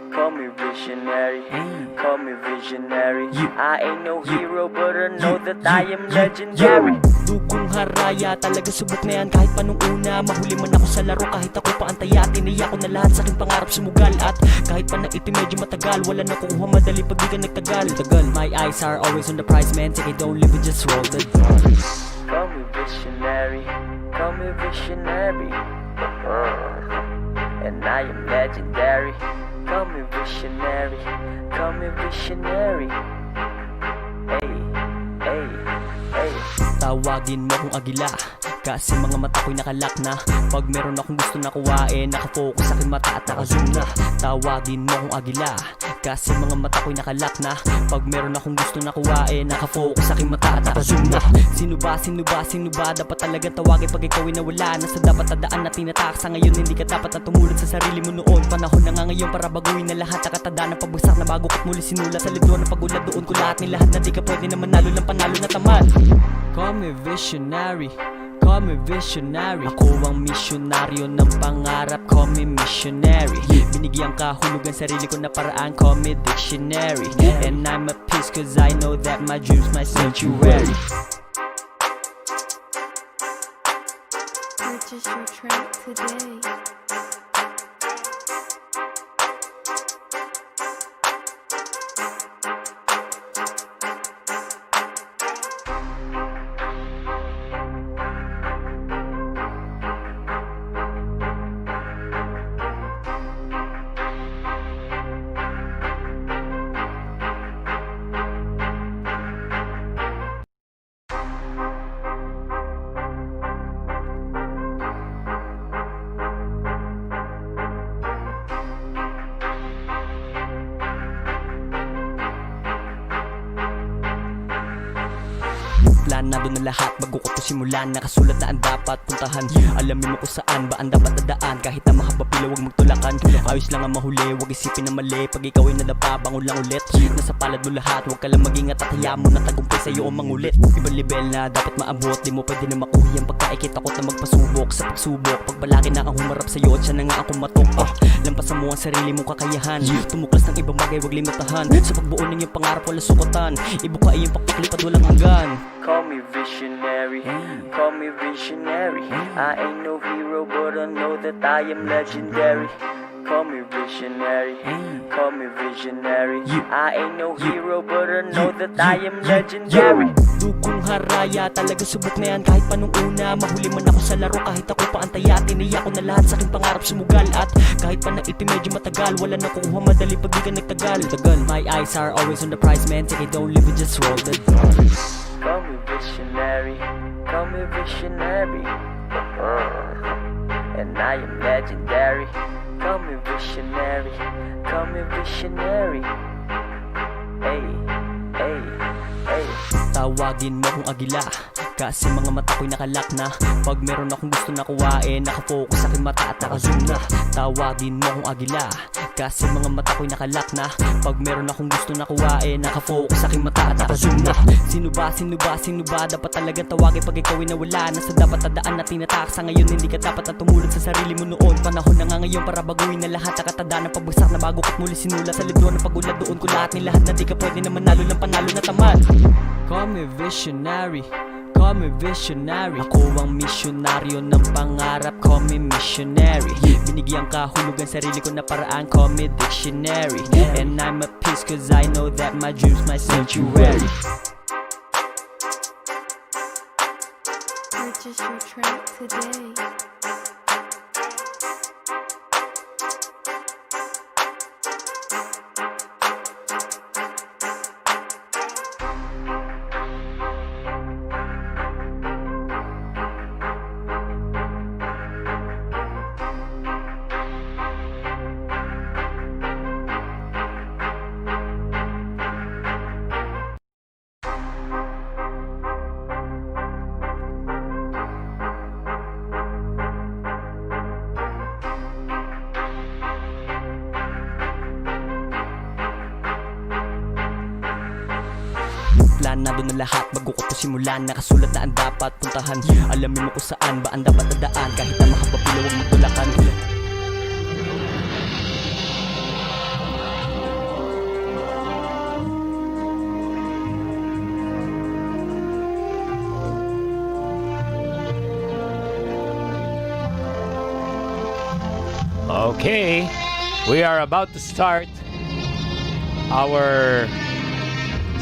Call me visionary, call me visionary. I ain't no hero, but I know that I am legendary. Dugong haraya, talaga subok na yan kahit pa nung una. Mahuli man ako sa laro kahit ako pa ang taya. Tiniya ko na lahat sa aking pangarap sumugal. At kahit pa na ito medyo matagal, wala na kukuha madali pag di ka nagtagal. My eyes are always on the prize, man. Take it, don't live it, just roll the dice. Call me visionary, call me visionary. And I am legendary. Call me visionary, call me visionary. Hey, hey, hey. Tawagin mo kung agila, Kasi mga mata ko'y nakalak na. Pag meron akong gusto na kuhain, nakafocus aking mata at nakazoom na. Tawagin mo kong agila, kasi mga mata ko'y nakalak na. Pag meron akong gusto na kuhain, nakafocus aking mata at nakazoom na. Sino ba, sino ba, sino ba? Dapat talagang tawagin pag ikaw ay nawala na sa dapat na daan na tinatak. Sa ngayon hindi ka dapat na tumulad sa sarili mo noon. Panahon na nga ngayon para baguhin na lahat. Nakatanda ng pagbagsak na bago ko't muli sinula. Sa libro ng pag-ulad doon ko lahat ni lahat na di ka pwede na manalo lang panalo na tamad. Call me visionary, call me visionary. Ako ang misyonaryo ng pangarap, call me missionary. Binigyan kahulugan sarili ko na paraan, call me dictionary. And I'm at peace cause I know that my dreams my sanctuary. Purchase your track today. Planado na lahat bago ko to simulan. Nakasulat na ang dapat puntahan. Alamin mo kung saan ba ang dapat nadaan. Kahit na mahaba pila wag magtulakan. Ayos lang ang mahuli, wag isipin na mali. Pag ikaw ay nadapa, bangon lang ulit. Nasa palad mo lahat, wag ka lang mag-ingat at hayaan mo na tagumpay sa'yo ang mangulit. Ibang level na dapat maabot, di mo pwede na makuha yan pagkaikita ko na magpasubok. Sa pagsubok, pagbalaki na ang humarap sa'yo at siya na nga ang kumatok. Lampasan mo ang sarili mong kakayahan. Tumuklas ng ibang bagay, wag limitahan. Sa pagbuo ng iyong pangarap, wala sukatan. Ibuka iyong pagpaklipad, walang hanggan. Call me visionary, call me visionary. I ain't no hero, but I know that I am legendary. Call me visionary, call me visionary. I ain't no hero, but I know that I am legendary. Dugong haraya, talaga subok na yan kahit pa nung una. Mahuli man ako sa laro kahit ako pa antaya. Tiniya ko na lahat sa aking pangarap sumugal. At kahit pa nang iti medyo matagal, wala na kukuha madali pag di ka nagtagal. My eyes are always on the prize, man. Take it, don't live it, just roll the dice. Call me visionary, call me visionary. And I am legendary. Call me visionary, call me visionary. Hey, hey, hey. Tawagin mo kong agila, kasi mga mata ko'y nakalak na. Pag meron akong gusto na kuhain, nakafocus aking mata at nakazoom na. Tawagin mo kong agila, kasi mga mata ko'y nakalak na. Pag meron akong gusto na kuhain, nakafocus aking mata at nakazoom na. Sino ba, sino ba, sino ba? Dapat talagang tawagin pag ikaw ay nawala na sa dapat na daan na tinatak. Sa ngayon hindi ka dapat na tumulad sa sarili mo noon. Panahon na nga ngayon para baguhin na lahat. Nakatanda ng pagbagsak na bago ko't muli sinula. Sa libro ng pag-ulad doon ko lahat ni lahat na di ka pwede na manalo lang panalo na tamad. Call me visionary, call me visionary. Ako ang misyonaryo ng pangarap, call me missionary. Binigyan kahulugan sarili ko na paraan, call me dictionary. And I'm at peace cause I know that my dreams my sanctuary. Purchase your track today. Planado na lahat bago ko to simulan. Nakasulat na ang dapat puntahan. Alamin mo kung saan ba ang dapat na daan. Kahit na mahaba pila wag magtulakan. Okay, we are about to start our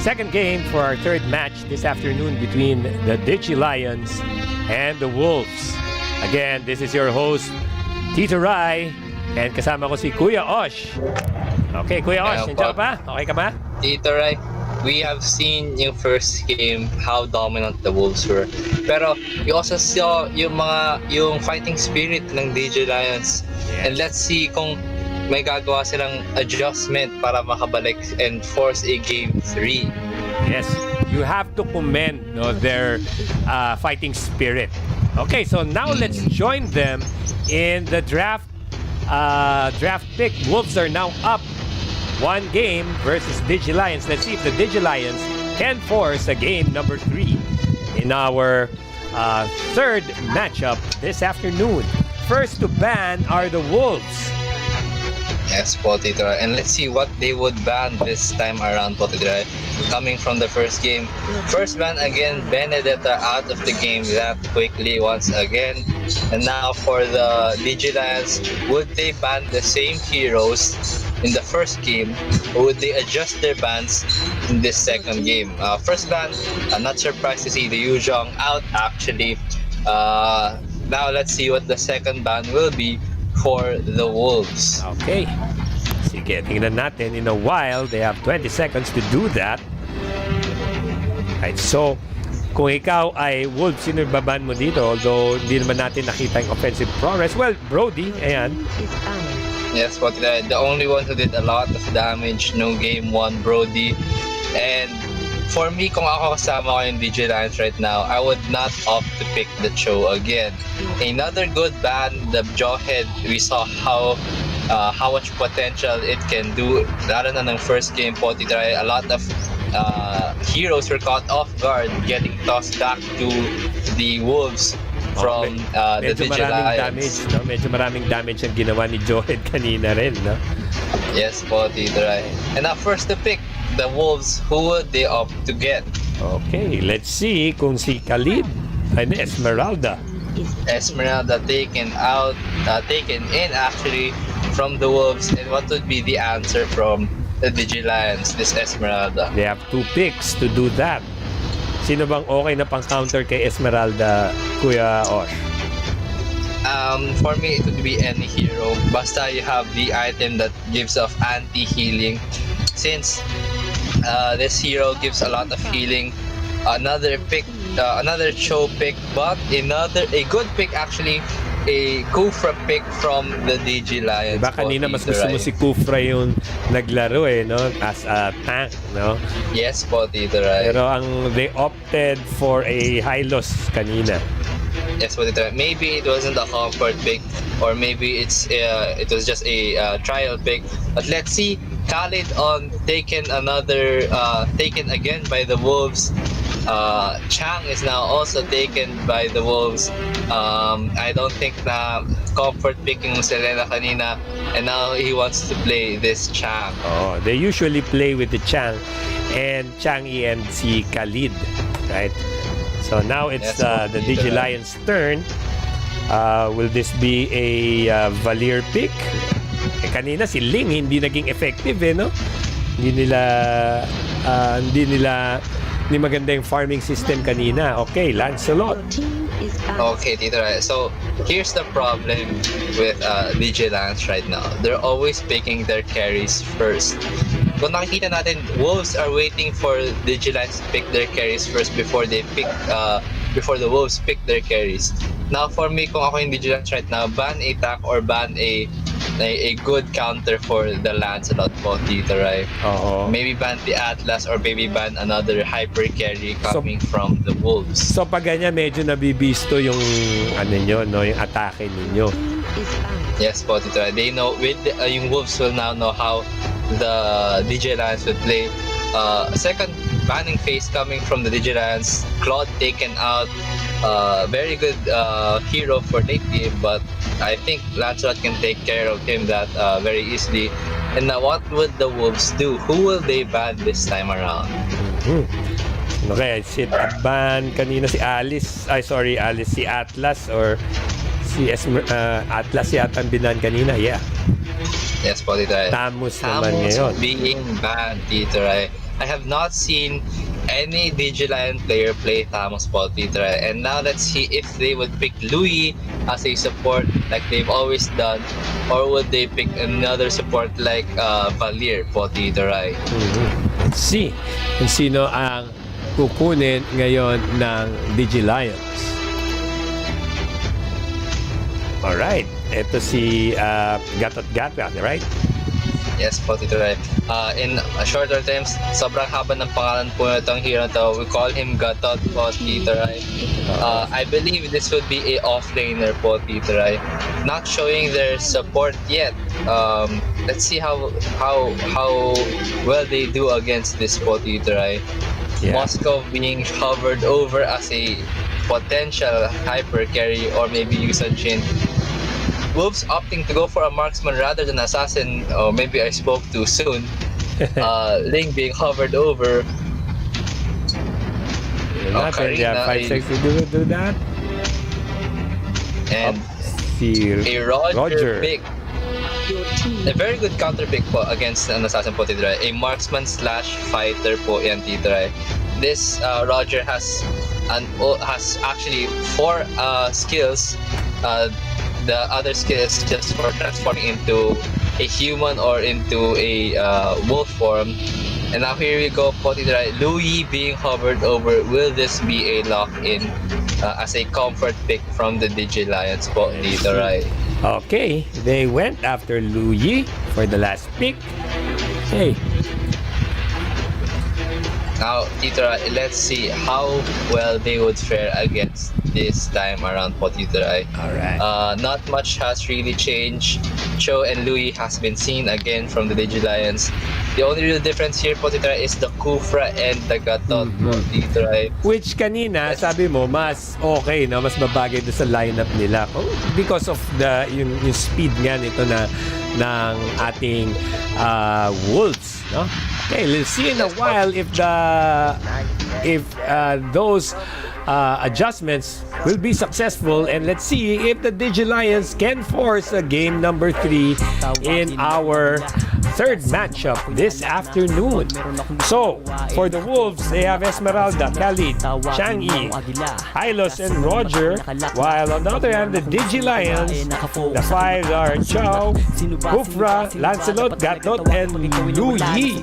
second game for our third match this afternoon between the DIGI Lions and the Wolves. Again, this is your host, Tito Rai, and kasama ko si Kuya Osh. Okay, Kuya Osh, nandiyan ka pa? Okay ka ba? Tito Rai. we have seen yung first game how dominant the Wolves were. Pero you also saw yung fighting spirit ng DG Lions. And let's see kung may gagawa silang adjustment para makabalik and force a game 3. Yes, you have to commend their fighting spirit. Okay, so now let's join them in the draft pick. Wolves are now up 1 game versus DIGI Lions. Let's see if the DIGI Lions can force a game number 3 in our third matchup this afternoon. First to ban are the Wolves. Yes, Potitra. And let's see what they would ban this time around, Potitra. Coming from the first game. First ban again, Benedetta out of the game that quickly once again. And now for the DG Lions, would they ban the same heroes in the first game, or would they adjust their bans in this second game? First ban, I'm not surprised to see the Yuzhong out actually. Now let's see what the second ban will be for the Wolves. Okay. Sige, tingnan natin. In a while, they have 20 seconds to do that. Right, so, kung ikaw ay Wolves, sino yung baban mo dito? Although, hindi naman natin nakita yung offensive progress. Well, Brody, ayan. Yes, but the only one who did a lot of damage, no game 1, Brody. And for me, kung ako kasama ko yung DG Lions right now, I would not opt to pick the Cho again. Another good ban, the Jawhead, we saw how much potential it can do. Lalo na ng first game, Potitra, a lot of heroes were caught off guard, getting tossed back to the Wolves from the DG Lions. Medyo maraming damage ang ginawa ni Jawhead kanina rin, no? Yes, Potitra. And now first to pick, the Wolves, who would they opt to get? Okay, let's see kung si Khalid and Esmeralda. Esmeralda taken in actually from the Wolves, and what would be the answer from the DG Lions, this Esmeralda? They have 2 picks to do that. Sino bang okay na pang counter kay Esmeralda, Kuya Osh? For me, it would be any hero. Basta you have the item that gives off anti-healing. Since this hero gives a lot of healing, another Cho pick, but a good pick actually, a Kufra pick from the DG Lions. Diba kanina mas gusto mo si Kufra yung naglaro no? As a tank, no? Yes po, Tito Rai. Pero they opted for a Hylos kanina. Yes po, Tito Rai. Maybe it wasn't a comfort pick, or maybe it was just a trial pick. But let's see, Khalid taken again by the Wolves. Chang is now also taken by the Wolves. I don't think na comfort picking Selena kanina, and now he wants to play this Chang. Oh, they usually play with the Chang and Changi and si Khalid, right? So now it's the DG Lions' turn. Will this be a Valier pick? Kanina si Ling hindi naging effective no? Hindi maganda yung farming system kanina. Okay, Lancelot. Okay, Tito Rai. So, here's the problem with DG Lions right now. They're always picking their carries first. Kung nakikita natin, Wolves are waiting for DG Lions to pick their carries first before the Wolves pick their carries. Now, for me, kung ako yung DG Lions right now, ban a tank or ban a good counter for the Lancelot po, Tito Rai. Maybe ban the Atlas, or maybe ban another hyper carry coming from the Wolves. So pag ganyan, medyo nabibisto yung yung atake ninyo. Yes po, Tito Rai. They know, yung Wolves will now know how the DG Lions would play. Second banning phase coming from the DG Lions. Claude taken out. Very good hero for late game, but I think Lancelot can take care of him that very easily. And now, what would the Wolves do? Who will they ban this time around? Okay, ban kanina si Alice, si Atlas, or si Atlas yata ang binan kanina, yeah. Yes, po, Tito Rai. Tamus naman ngayon. Being banned, Tito Rai. I have not seen any DG Lion player play Tamos po, Tito Rai. And now let's see if they would pick Louis as a support like they've always done, or would they pick another support like Valier po, Tito Rai. Let's see kung sino ang kukunin ngayon ng DIGI Lions. Alright, ito si Gatot Gata, right? Yes po, Tito Rai. In shorter terms, sobrang haba ng pangalan po itong hero na to. We call him Gatot po, Tito Rai. I believe this would be a off-laner po, Tito Rai. Not showing their support yet. Let's see how well they do against this po, Tito Rai. Yeah. Moscow being hovered over as a potential hyper carry or maybe Yusan Shin. Wolves opting to go for a marksman rather than assassin, or maybe I spoke too soon. Ling being hovered over. They have 5 seconds to do that. And Si a Roger pick. Your team A very good counter pick po against an assassin po, Tito Rai. A marksman slash fighter po yan, Tito Rai. This Roger has actually 4 skills. The other skill is just for transforming into a human or into a wolf form. And now here we go, po, Tito Rai. Louis being hovered over. Will this be a lock-in as a comfort pick from the DIGI Lions po, Tito Rai? Okay, they went after Louis for the last pick. Okay. Now, Tito Rai, let's see how well they would fare against this time around po, Tito Rai. Alright. Not much has really changed. Cho and Louis has been seen again from the DIGI Lions. The only real difference here po, Tito Rai, is the Kufra and the Gatot po, Tito Rai. Which kanina, sabi mo, mas okay, no? Mas mabagay doon sa lineup nila. Because of yung speed nga nito ng ating Wolves, no? Okay, we'll see in a while if those adjustments will be successful, and let's see if the DIGI Lions can force a game number 3 in our third matchup this afternoon. So, for the Wolves, they have Esmeralda, Khalid, Chang'e, Hylos, and Roger, while on the other hand, the DIGI Lions, the 5s are Chow, Kufra, Lancelot, Gatot, and Louis.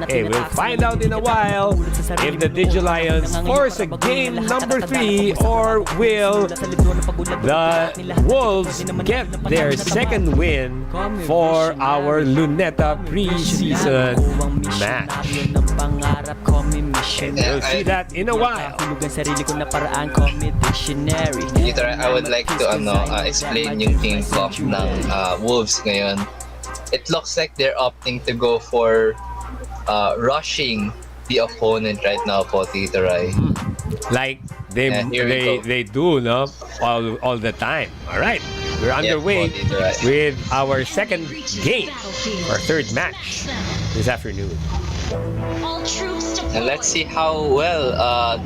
Okay, we'll find out in a while if the DIGI Lions force a game number 3 or will the Wolves get their second win for our Luneta preseason match. And we'll see that in a while. Tito Rai, I would like to explain yung team comp ng Wolves ngayon. It looks like they're opting to go for rushing the opponent right now po, Tito Rai. Like they do, no? All the time. All right, we're underway with our second game, our third match this afternoon. And let's see how well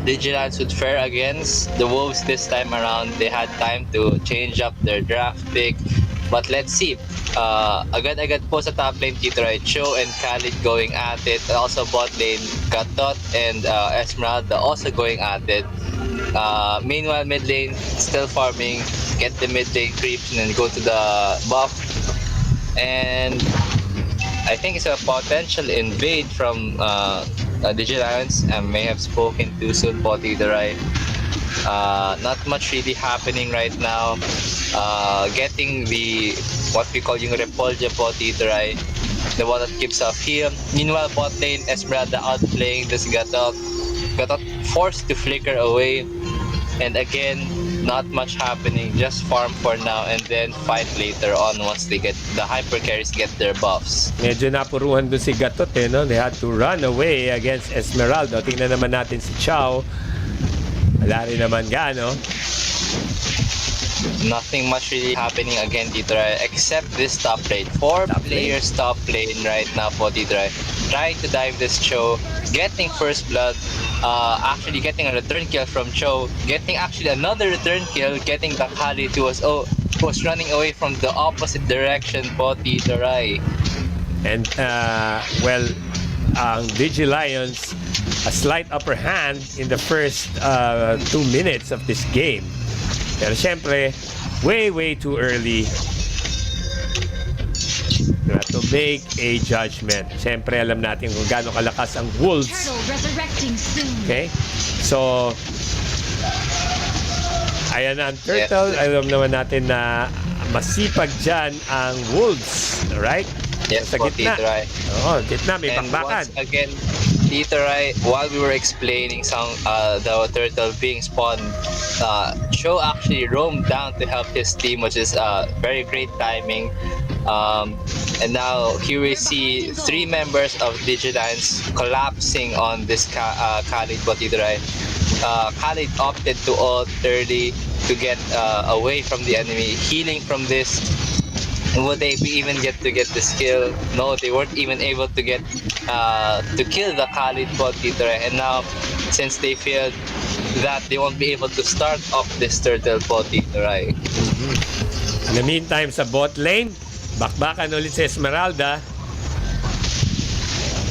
DIGI Lions would fare against the Wolves this time around. They had time to change up their draft pick. But let's see. Agad-agad po sa top lane, Tito Rai, Cho and Khalid going at it. Also bot lane, Gatot and Esmeralda also going at it. Meanwhile, mid lane, still farming. Get the mid lane creeps and then go to the buff. And I think it's a potential invade from DIGI Lions. I may have spoken too soon po, Tito Rai. Not much really happening right now. Getting the what we call yung repolja po, Tito Rai, the one that keeps off heal. Meanwhile, bot lane, Esmeralda outplaying this Gatot. Gatot forced to flicker away, and again, not much happening. Just farm for now and then fight later on once they get the hyper carries get their buffs. Medyo napuruhan doon si Gatot, no? They had to run away against Esmeralda. Tingnan naman natin si Chow. Wala rin naman no? Nothing much really happening again, Tito Rai, except this top lane. 4 players top lane right now for Tito Rai. Trying to dive this Cho, getting first blood, actually getting a return kill from Cho, getting actually another return kill, getting the Khalid who was running away from the opposite direction for Tito Rai. And DIGI Lions a slight upper hand in the first 2 minutes of this game. Pero syempre, way too early. diba? To make a judgment. Siyempre, alam natin kung gaano kalakas ang Wolves. Okay? So, ayan na ang Turtle. Alam naman natin na masipag dyan ang Wolves. Right? Yes, sa gitna. Oo, gitna. May And bakbakan. once again, Tito Rai, while we were explaining the turtle being spawned, Cho actually roamed down to help his team, which is very great timing. And now here we see 3 members of DIGI collapsing on this Khalid Tito Rai. Khalid opted to ult early to get away from the enemy, healing from this. Would they even get the skill? No, they weren't even able to get to kill the Khalid bot Tito Rai. And now, since they failed that, they won't be able to start off this turtle bot Tito Rai. In the meantime, sa bot lane, bakbakan ulit si Esmeralda.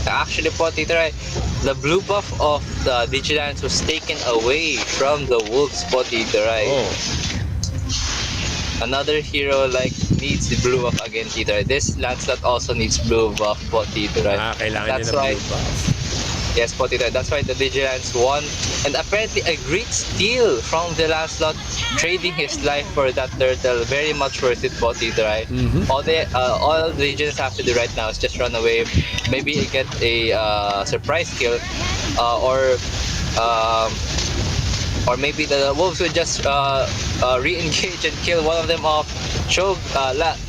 Actually po, Tito Rai, the blue buff of the DIGI was taken away from the Wolves po, Tito Rai. Oh. Another hero needs the blue buff again, Tito Rai. This Lancelot also needs blue buff po, Tito Rai. Kailangan That's niya ng why, blue buff. yes po, Tito Rai. That's why the DIGI won. And apparently a great steal from the Lancelot, trading his life for that turtle. Very much worth it po, Tito Rai. All the DIGI have to do right now is just run away. Maybe get a surprise kill, or maybe the Wolves would just re-engage and kill one of them off. Show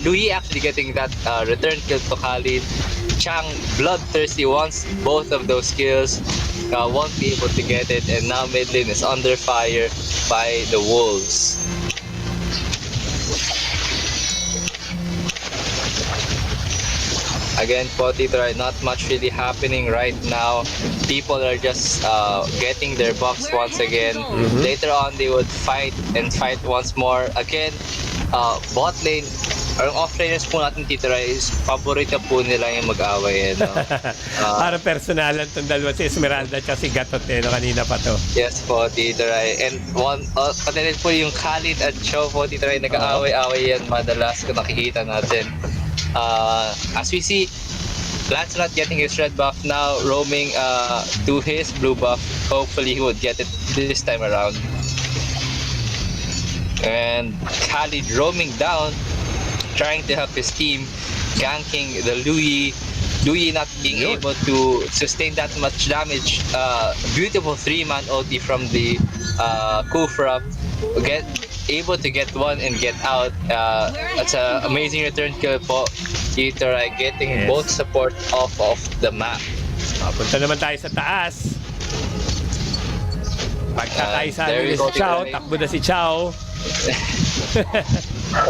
Louis actually getting that return kill to Khalid. Chang bloodthirsty wants both of those kills, won't be able to get it, and now mid lane is under fire by the Wolves. Again po, Tito Rai, not much really happening right now. People are just getting their buffs once again. Later on, they would fight and fight once more. Again, bot lane, ang off-laners po natin, Tito Rai, is paborito po nila yung mag-away. No? Para personalan itong dalawa, si Esmeralda at si Gatot, kanina pa to. Yes po, Tito Rai. And pati rin po yung Khalid at Cho po, Tito Rai, nag-aaway-away yan madalas kung nakikita natin. As we see, Lancelot getting his red buff now, roaming to his blue buff. Hopefully he would get it this time around. And Khalid roaming down, trying to help his team, ganking the Louis. Louis not being able to sustain that much damage. Beautiful 3-man ulti from the Kufra. Able to get one and get out. That's an amazing return kill po. Tito Rai getting both support off of the map. Punta naman tayo sa taas. Pagkakaisa ni si Chow, takbo na si Chow.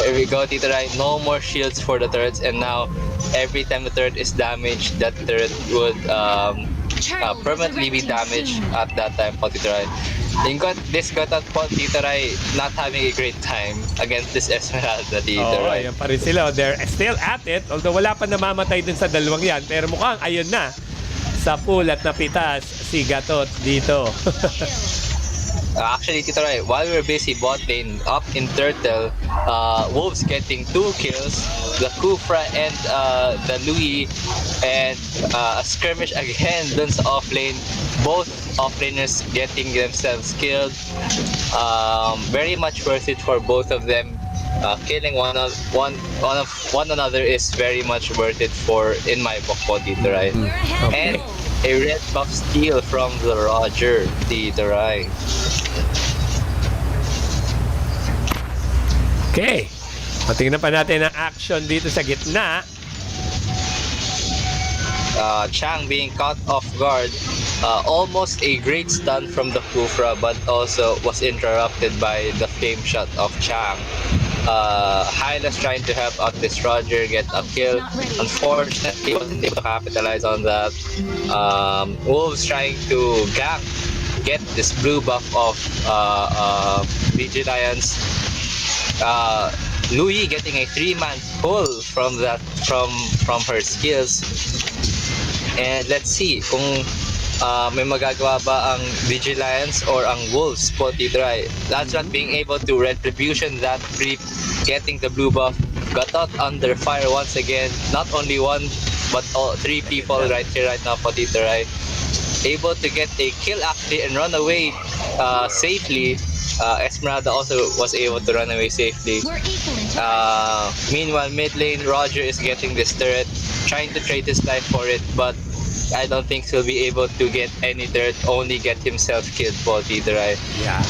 Here we go, Tito Rai. No more shields for the turrets, and now every time the turret is damaged, that turret would permanently be damaged at that time po, Tito Rai. This got out po, Tito Rai, not having a great time against this Esmeralda, Tito Rai. Ayan pa rin sila. They're still at it. Although wala pa namamatay dun sa dalawang yan. Pero mukhang ayun na. Sa pool at napitas si Gatot dito. Actually, Tito Rai, while we were busy bot lane up in Turtle, Wolves getting 2 kills, the Kufra and the Louis, and a skirmish again dun sa off lane. Both offlaners getting themselves killed. Very much worth it for both of them. Killing one another is very much worth it for, in my book, po, Tito Rai. And a red buff steal from the Roger, Tito Rai. Okay. Tingnan pa natin ang action dito sa gitna. Chang being caught off guard. Almost a great stun from the Kufra, but also was interrupted by the flame shot of Chang. Hylas trying to help out this Roger get a kill. Unfortunately, wasn't able to capitalize on that. Wolves trying to gank, get this blue buff of DIGI. Louis getting a 3-man pull from her skills. And let's see kung may magagawa ba ang DIGI or ang Wolves po, Tito Rai. That's not being able to retribution that creep, getting the blue buff Gatot under fire once again. Not only one, but all three people right here, right now, Potito, right? Able to get a kill actually and run away safely. Esmeralda also was able to run away safely. Meanwhile, mid lane, Roger is getting this turret, trying to trade his life for it, but I don't think he'll be able to get any turret, only get himself killed, Potito, right? Yeah.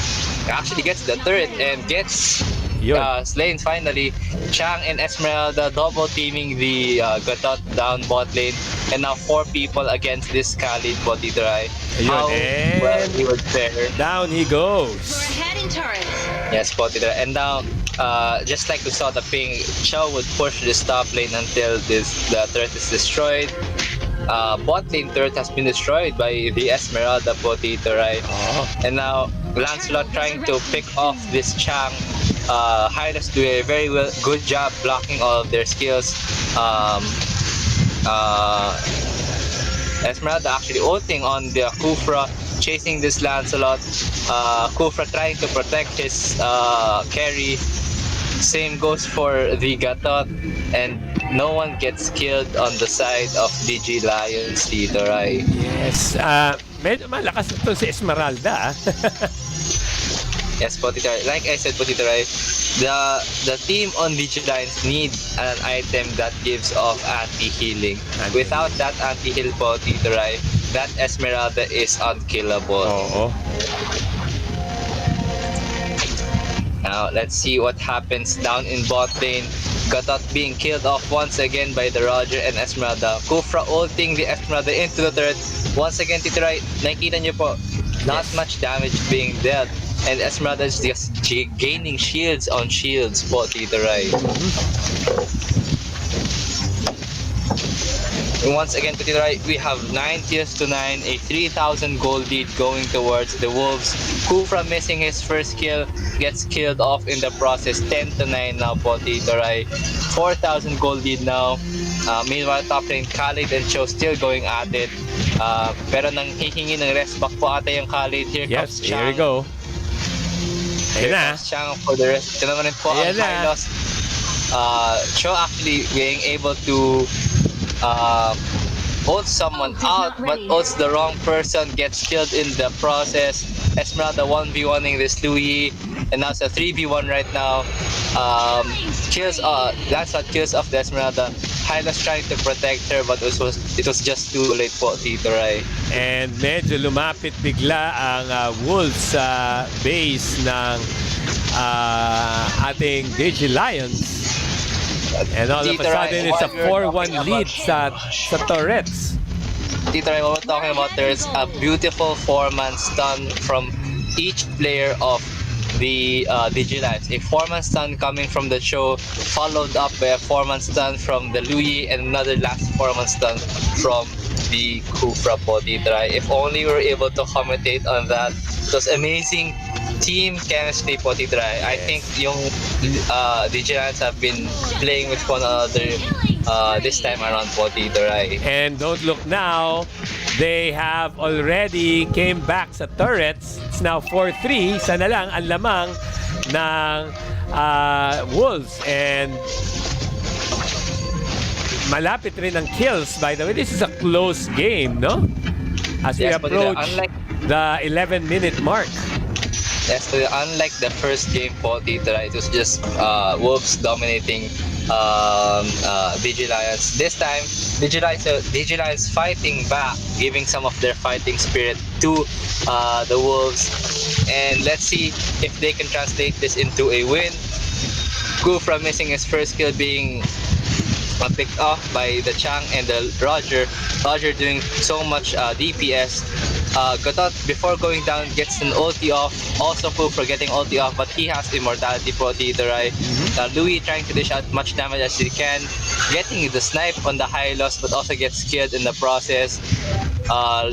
Actually gets the turret and gets Yun. slain finally. Chang and Esmeralda double teaming the Gatot down bot lane, and now 4 people against this Khalid, Potito, right? Ayun, How and well he would fare. down he goes. Yes, Potito. And now, just like we saw the ping, Chow would push this top lane until the turret is destroyed. Bot lane turret has been destroyed by the Esmeralda, Potito, right? Oh. And now Lancelot trying to pick off this Chang. Hylas do a very good job blocking all of their skills. Esmeralda actually ulting on the Kufra, chasing this Lancelot. Kufra trying to protect his carry. Same goes for the Gatot, and no one gets killed on the side of DIGI Lions dito, right? Yes. Medyo malakas ito si Esmeralda. Yes, Potito. Like I said, Potito, right? The team on DIGI Lions need an item that gives off anti-healing. Without that anti-heal, Potito, right? That Esmeralda is unkillable. Oo. Now, let's see what happens down in bot lane. Gatot being killed off once again by the Roger and Esmeralda. Kufra ulting the Esmeralda into the turret. Once again, Tito, right? Nakikita nyo po, not much damage being dealt. And Esmeralda is just gaining shields on shields po, Tito, right? And once again, Tito, right, we have 9 kills to 9, a 3,000 gold lead going towards the Wolves. Kufra missing his first kill, gets killed off in the process. 10 to 9 now po, Tito, right? 4,000 gold lead now. Meanwhile, top lane, Khalid and Cho still going at it. Pero nang hihingi ng rest back po ata yung Khalid. Here Yes, comes Chang. here we go. Ayun Here na. comes Chang for the rest. Tinanong rin po ang Ayan na. Hylos. Cho actually being able to ult someone out, but ults the wrong person, gets killed in the process. Esmeralda 1v1ing this Louis, and now it's a 3v1 right now. Lancelot kills off the Esmeralda. Hylas trying to protect her, but it was just too late po, Tito Rai. And medyo lumapit bigla ang Wolves sa base ng ating DIGI Lions. And all of a sudden, it's a 4-1 lead sa turrets. Tito Rai, what we're talking about there is a beautiful 4-man stun from each player of the DIGI Lions. A 4-man stun coming from the Cho, followed up by a 4-man stun from the Louis, and another last 4-man stun from the Kufra po, Tito Rai. If only we were able to commentate on that. It was amazing team chemistry po, Tito Rai. I think yung DIGI Lions have been playing with one another this time around po, Tito Rai. And don't look now, they have already came back sa turrets. It's now 4-3. Sana lang ang lamang ng Wolves. And malapit rin ang kills. By the way, this is a close game, no? As we Yes, approach unlike the 11-minute mark. Yes, so unlike the first game po, Tito Rai, it was just Wolves dominating DIGI Lions. This time, DIGI Lions fighting back, giving some of their fighting spirit to the Wolves. And let's see if they can translate this into a win. Kufra missing his first kill being picked off by the Chang and the Roger. Roger doing so much DPS. Gatot, before going down, gets an ulti off. Also Kufra getting ulti off, but he has immortality for Tito Rai. Louis trying to dish out much damage as he can, getting the snipe on the high loss, but also gets killed in the process.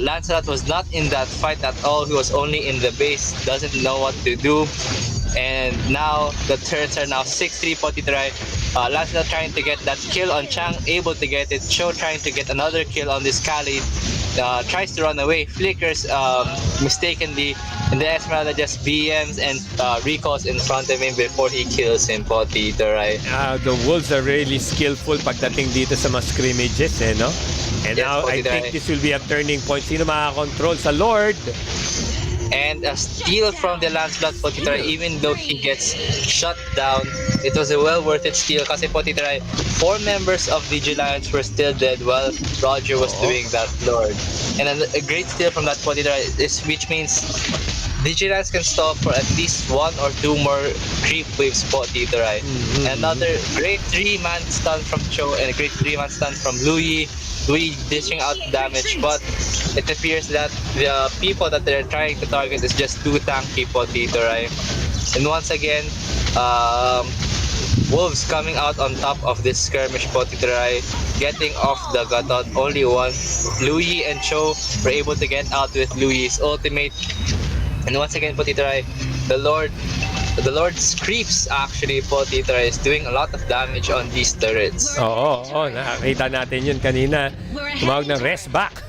Lancelot was not in that fight at all. He was only in the base, doesn't know what to do. And now the turrets are now 6-3 po, Tito Rai. Lancelot trying to get that kill on Chang, able to get it. Cho trying to get another kill on this Khalid. tries to run away, flickers mistakenly, and the Esmeralda just BMs and recalls in front of him before he kills him po, Tito Rai. The Wolves are really skillful pagdating dito sa mga scrimmages, no? And Yes, now po, I Tito think Rai. this will be a turning point. Sino makakontrol sa Lord? And a steal from the Lancelot po, Tito Rai, even though he gets shut down, it was a well worth it steal kasi po, Tito Rai, 4 members of DIGI Lions were still dead while Roger was doing that Lord. And a great steal from that po, Tito Rai, which means DIGI Lions can stall for at least 1 or 2 more creep waves po, Tito Rai. Another great 3-man stun from Cho and a great 3-man stun from Louis dishing out damage, but it appears that the people that they're trying to target is just too tanky po, Tito Rai. And once again, Wolves coming out on top of this skirmish po, Tito Rai, getting off the gutot. Only one. Louis and Cho were able to get out with Louis' ultimate. And once again po, Tito Rai, the Lord's creeps actually po, Tito Rai, is doing a lot of damage on these turrets. Oo, nakakita natin yun kanina. Tumawag ng rest back.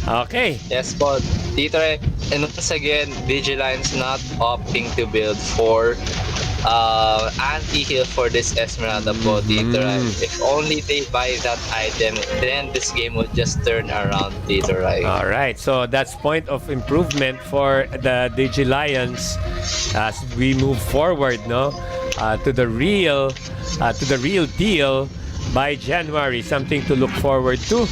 Okay. Yes po, Tito Rai. And once again, DIGI Lions not opting to build for anti-heal for this Esmeralda po, Tito Rai. If only they buy that item, then this game would just turn around, Tito Rai. All right, so that's point of improvement for the DIGI Lions as we move forward, no, to the real deal by January. Something to look forward to.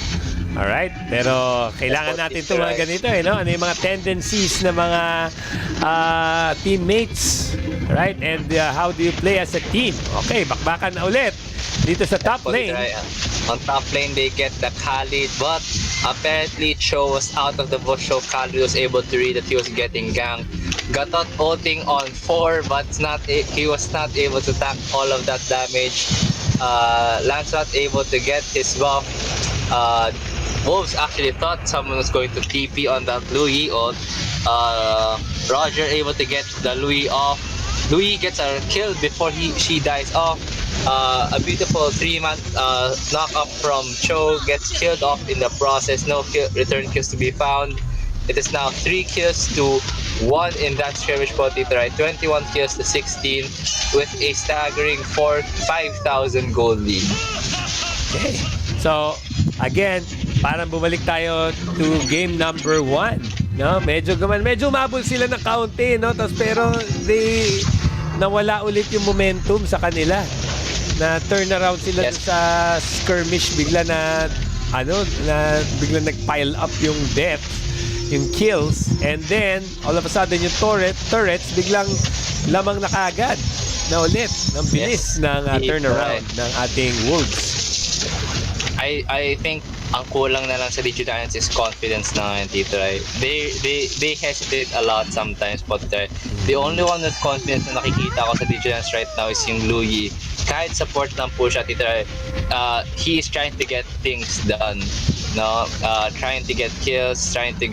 All right, pero kailangan natin itong mga ganito, no? Ano yung mga tendencies ng mga teammates, right? And how do you play as a team? Okay, bakbakan na ulit dito sa top lane. On top lane, they get the Khalid, but apparently Cho was out of the bush, so Khalid was able to read that he was getting ganked. Gatot ulting on 4, but he was not able to tank all of that damage. Lancelot able to get his buff. Wolves actually thought someone was going to TP on that Louis ult. Roger able to get the Louis off. Louis gets a kill before she dies off. A beautiful 3-man knock up from Cho gets killed off in the process. No return kills to be found. It is now 3 kills to 1 in that skirmish po, Tito Rai. 21 kills to 16 with a staggering 5,000 gold lead. Okay. So, again, parang bumalik tayo to game number 1. No? Medyo umabol sila ng kaunti, no? Pero nawala ulit yung momentum sa kanila. Na turn around sila sa skirmish, bigla bigla nag-pile up yung deaths, yung kills, and then all of a sudden yung turrets biglang lamang na kagad na ulit ng bilis ng turnaround ng ating Wolves. I think ang kulang na lang sa DIGI Lions is confidence na ngayon, Tito Rai. They hesitate a lot sometimes, but the only one with confidence na nakikita ko sa DIGI Lions right now is yung Louis. Kahit support lang po siya, Tito Rai, he is trying to get things done. No, trying to get kills, trying to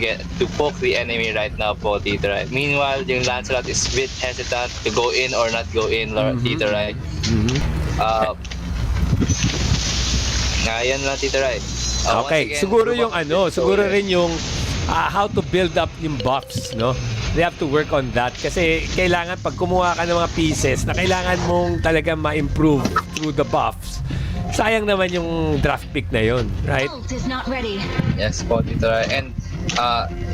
poke the enemy right now po, Tito Rai. Meanwhile, yung Lancelot is a bit hesitant to go in or not go in, Tito Rai. Yan lang, Tito Rai. Okay, again, siguro yung siguro rin yung how to build up yung buffs, no? They have to work on that kasi kailangan pag kumuha ka ng mga pieces na kailangan mong talaga ma-improve through the buffs. Sayang naman yung draft pick na yun, right? Yes po, Tito Rai. And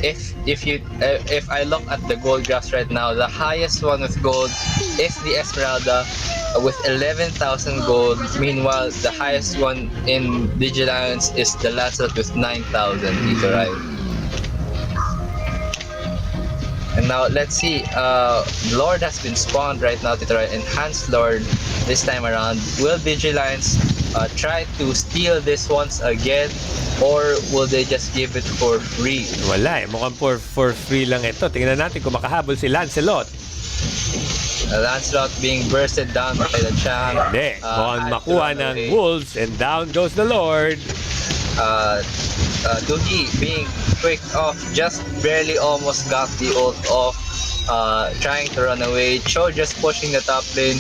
if I look at the gold graphs right now, the highest one with gold is the Esmeralda with 11,000 gold. Meanwhile, the highest one in DIGI Lions is the Lancelot with 9,000, Tito Rai. And now let's see, Lord has been spawned right now, Tito Rai. Enhanced Lord this time around. Will DIGI Lions try to steal this once again, or will they just give it for free? Wala mukhang for free lang ito. Tingnan natin kung makahabol si Lancelot. Lancelot being bursted down by the champ. Hindi, mukhang makuha ng Wolves, and down goes the Lord. DIGI being quick off, just barely almost got the ult off, trying to run away. Cho just pushing the top lane.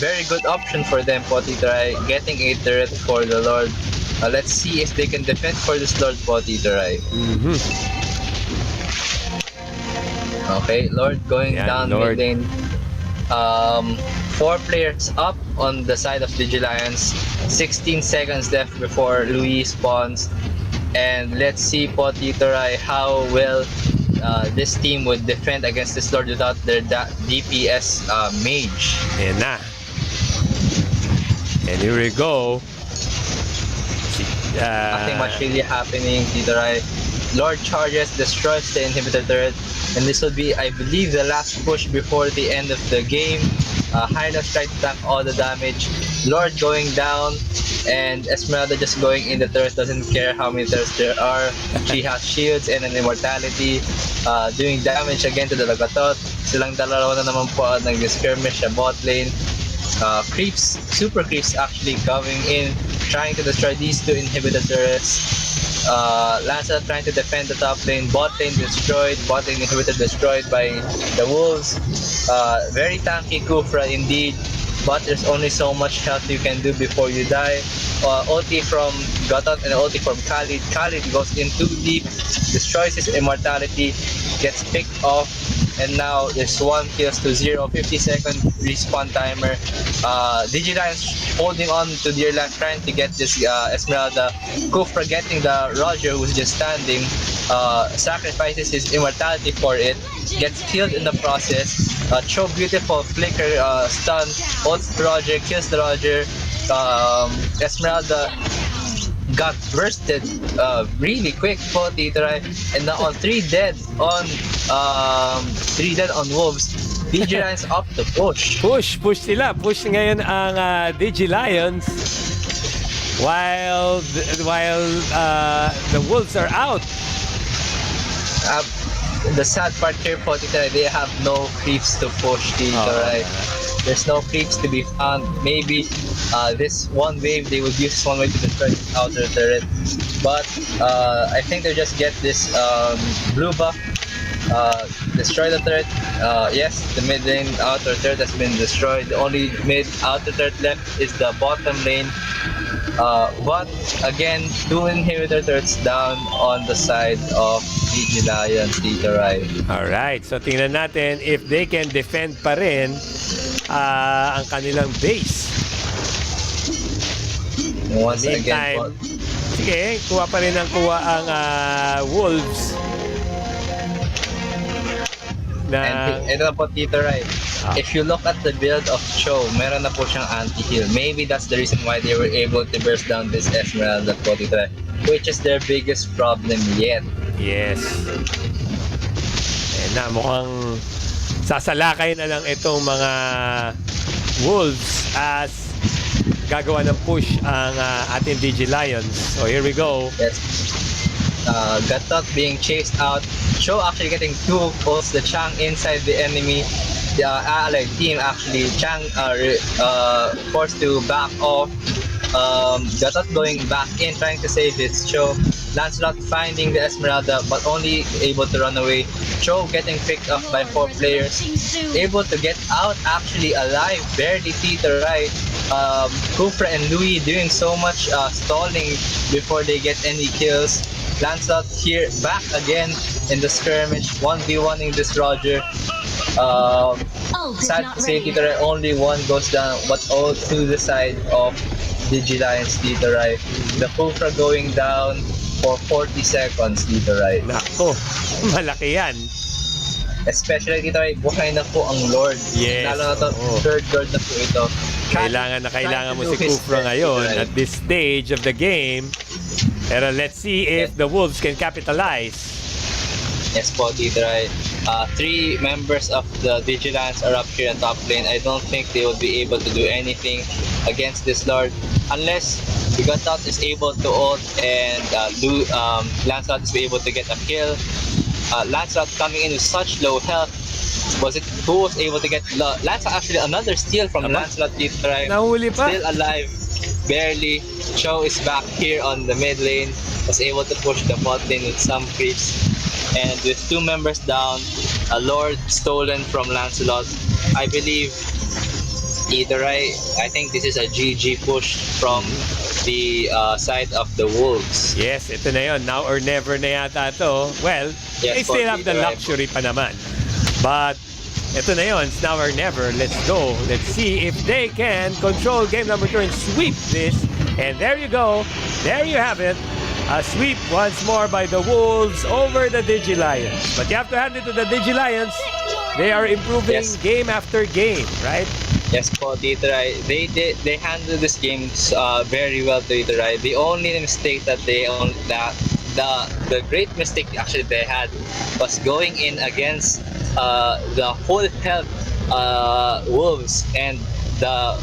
Very good option for them, Tito Rai, getting a turret for the Lord. Let's see if they can defend for this Lord Potiteray. Okay, Lord going Yan, down Lord. mid lane. 4 players up on the side of DigiLions. 16 seconds left before Louis spawns. And let's see Potiteray how well this team would defend against this Lord without their DPS mage. Ayan na. And here we go. Nothing much really happening. Potiteray. Lord charges, destroys the inhibitor turret, and this will be, I believe, the last push before the end of the game. Hylos tried to tank all the damage. Lord going down, and Esmeralda just going in the turret, doesn't care how many turrets there are. She has shields and an immortality, doing damage again to the Lagatot. Silang dalawa na naman po nag-skirmish sa bot lane. Creeps, super creeps actually coming in, trying to destroy these 2 inhibitor turrets. Lanza trying to defend the top lane, bot lane destroyed, bot lane inhibitor destroyed by the wolves. Very tanky Kufra indeed, but there's only so much health you can do before you die. Ulti from Gotot and ulti from Khalid. Khalid goes in too deep, destroys his immortality, gets picked off, and now there's 1 kills to 0, 50-second respawn timer. DigiLions holding on to their life, trying to get this Esmeralda. Kufra getting the Roger, who's just standing, sacrifices his immortality for it, gets killed in the process. Cho beautiful flicker stun, ults the Roger, kills the Roger. Esmeralda got bursted really quick for Potiteray, and now on 3 dead on wolves. DigiLions up to push. Push sila. Push ngayon ang DigiLions while the wolves are out. The sad part here, Potiteray, they have no creeps to push Potiteray. There's no creeps to be found. Maybe this one wave, they would use one wave to destroy the outer turret. But I think they just get this blue buff, destroy the turret. Yes, the mid lane outer turret has been destroyed. The only mid outer turret left is the bottom lane. But again, 2 inhibitor turrets down on the side of DigiLions, Potiteray. Alright, so tingnan natin if they can defend pa rin ang kanilang base. Once Meantime, again, sige, kuha pa rin ang Wolves. and ito na po, Potiteray. If you look at the build of Cho, meron na po siyang anti-heal. Maybe that's the reason why they were able to burst down this Esmeralda, Potiteray, which is their biggest problem yet. Yes. And na, mukhang sasalakay na lang itong mga Wolves as gagawa ng push ang ating DigiLions. So here we go. Yes. Gatot being chased out. Cho actually getting 2 pulls. The Chang inside the enemy. The allied team actually. Chang forced to back off. Gatot going back in, trying to save his Cho. Lancelot finding the Esmeralda, but only able to run away. Cho getting picked up by 4 players. Able to get out actually alive, barely Potiteray. Kufra and Louis doing so much stalling before they get any kills. Lancelot here back again in the skirmish, 1v1ing this Roger. Sad to say, Potiteray, only 1 goes down, but all to the side of DigiLions, Potiteray. The Kufra going down for 40 seconds, Potiteray. Nako, malaki yan. Especially Potiteray, buhay na po ang Lord. Yes. Lalo na to, third Lord na po ito. Kailangan mo si Kufra ngayon at this stage of the game. Pero let's see if the Wolves can capitalize. Yes po, Potiteray. 3 members of the Vigilance are up here in top lane. I don't think they will be able to do anything against this Lord unless Gatot is able to ult and Lancelot is able to get a kill. Lancelot coming in with such low health. Who was able to get Lancelot? Actually, another steal from Lancelot. Potiteray. Nahuli pa. Still alive, barely. Cho is back here on the mid lane. Was able to push the bot lane with some creeps. And with 2 members down, a Lord stolen from Lancelot. I believe Potiteray, I think this is a GG push from the side of the Wolves. Yes, ito na yun. Now or never na yata to. Well, Yes, they still po, have the Tito Rai. luxury pa naman. But, ito na yun. It's now or never. Let's go. Let's see if they can control game number 2 and sweep this. And there you go. There you have it. A sweep once more by the Wolves over the DIGI Lions. But you have to hand it to the DIGI Lions. They are improving Yes. game after game, right? Yes po, Tito Rai. They handled this game very well, Tito Rai. The only mistake that the great mistake actually they had was going in against the whole health Wolves and the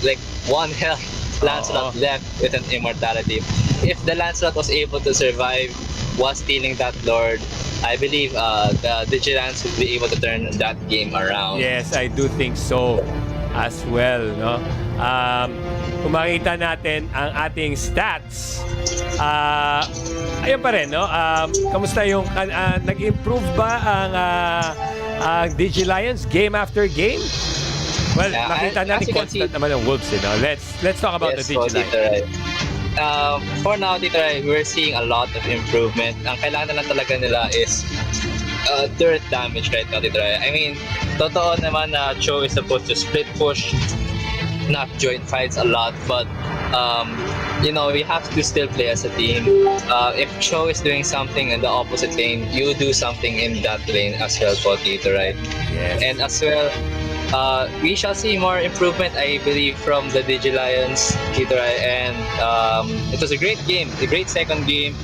like one health Lancelot left with an immortality. If the Lancelot was able to survive while stealing that Lord, I believe the Vigilance would be able to turn that game around. Yes, I do think so as well, no? Kung makita natin ang ating stats, ayun pa rin, no? Kamusta yung, nag-improve ba ang DIGI Lions game after game? Well, Yeah, nakita as natin you can constant see- naman ang Wolves, you know? Let's talk about Yes the po, DIGI Tito Lions. Rai. For now, Tito Rai, we're seeing a lot of improvement. Ang kailangan na lang talaga nila is turret damage right now, Tito Rai. I mean, totoo naman na Cho is supposed to split push, not join fights a lot, but you know, we have to still play as a team. If Cho is doing something in the opposite lane, you do something in that lane as well, po, Tito Rai. Yes. And as well, we shall see more improvement, I believe, from the DIGI Lions, Tito Rai. And it was a great game, a great second game.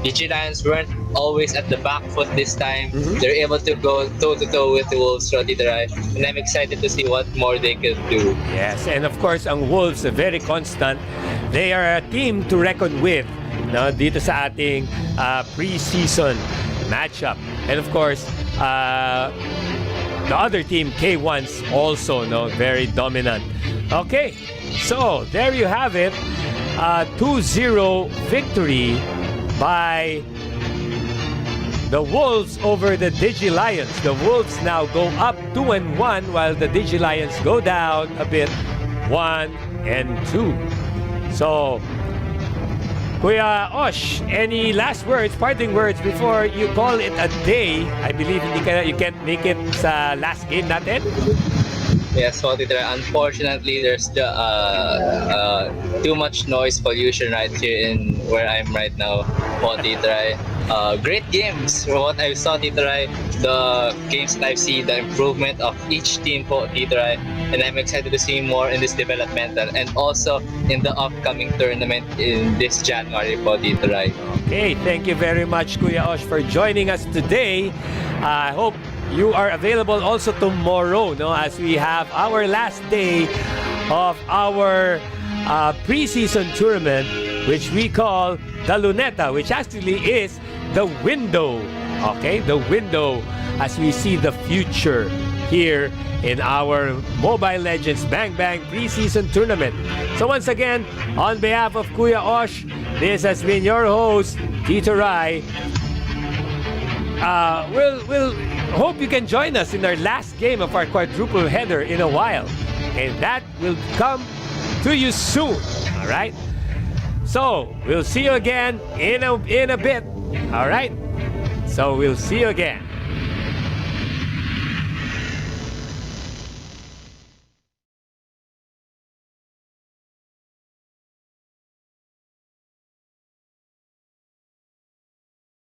DIGI Lions weren't always at the back foot this time. They're able to go toe-to-toe with the Wolves, Tito Rai. And I'm excited to see what more they could do. Yes, and of course, ang Wolves are very constant. They are a team to reckon with, no, dito sa ating pre-season matchup. And of course, the other team, K1's also, no, very dominant. Okay, so there you have it. 2-0 victory by the Wolves over the DIGI Lions. The Wolves now go up 2-1 while the DIGI Lions go down a bit 1-2. So, Kuya Osh, any last words, parting words before you call it a day? I believe you can't make it sa last game natin. Yes, so Tito Rai, unfortunately, there's too much noise pollution right here in where I'm right now, po, Tito Rai. Great games from what I saw, Tito Rai. The games that I've seen, the improvement of each team, po, Tito Rai. And I'm excited to see more in this developmental and also in the upcoming tournament in this January, po, Tito Rai. Okay, thank you very much, Kuya Osh, for joining us today. I hope you are available also tomorrow, no, as we have our last day of our preseason tournament, which we call the Luneta, which actually is the window, okay, the window as we see the future here in our Mobile Legends Bang Bang preseason tournament. So once again, on behalf of Kuya Osh, this has been your host, Tito Rai. We'll hope you can join us in our last game of our quadruple header in a while. And that will come to you soon. All right? So, we'll see you again in a bit. All right? So, we'll see you again.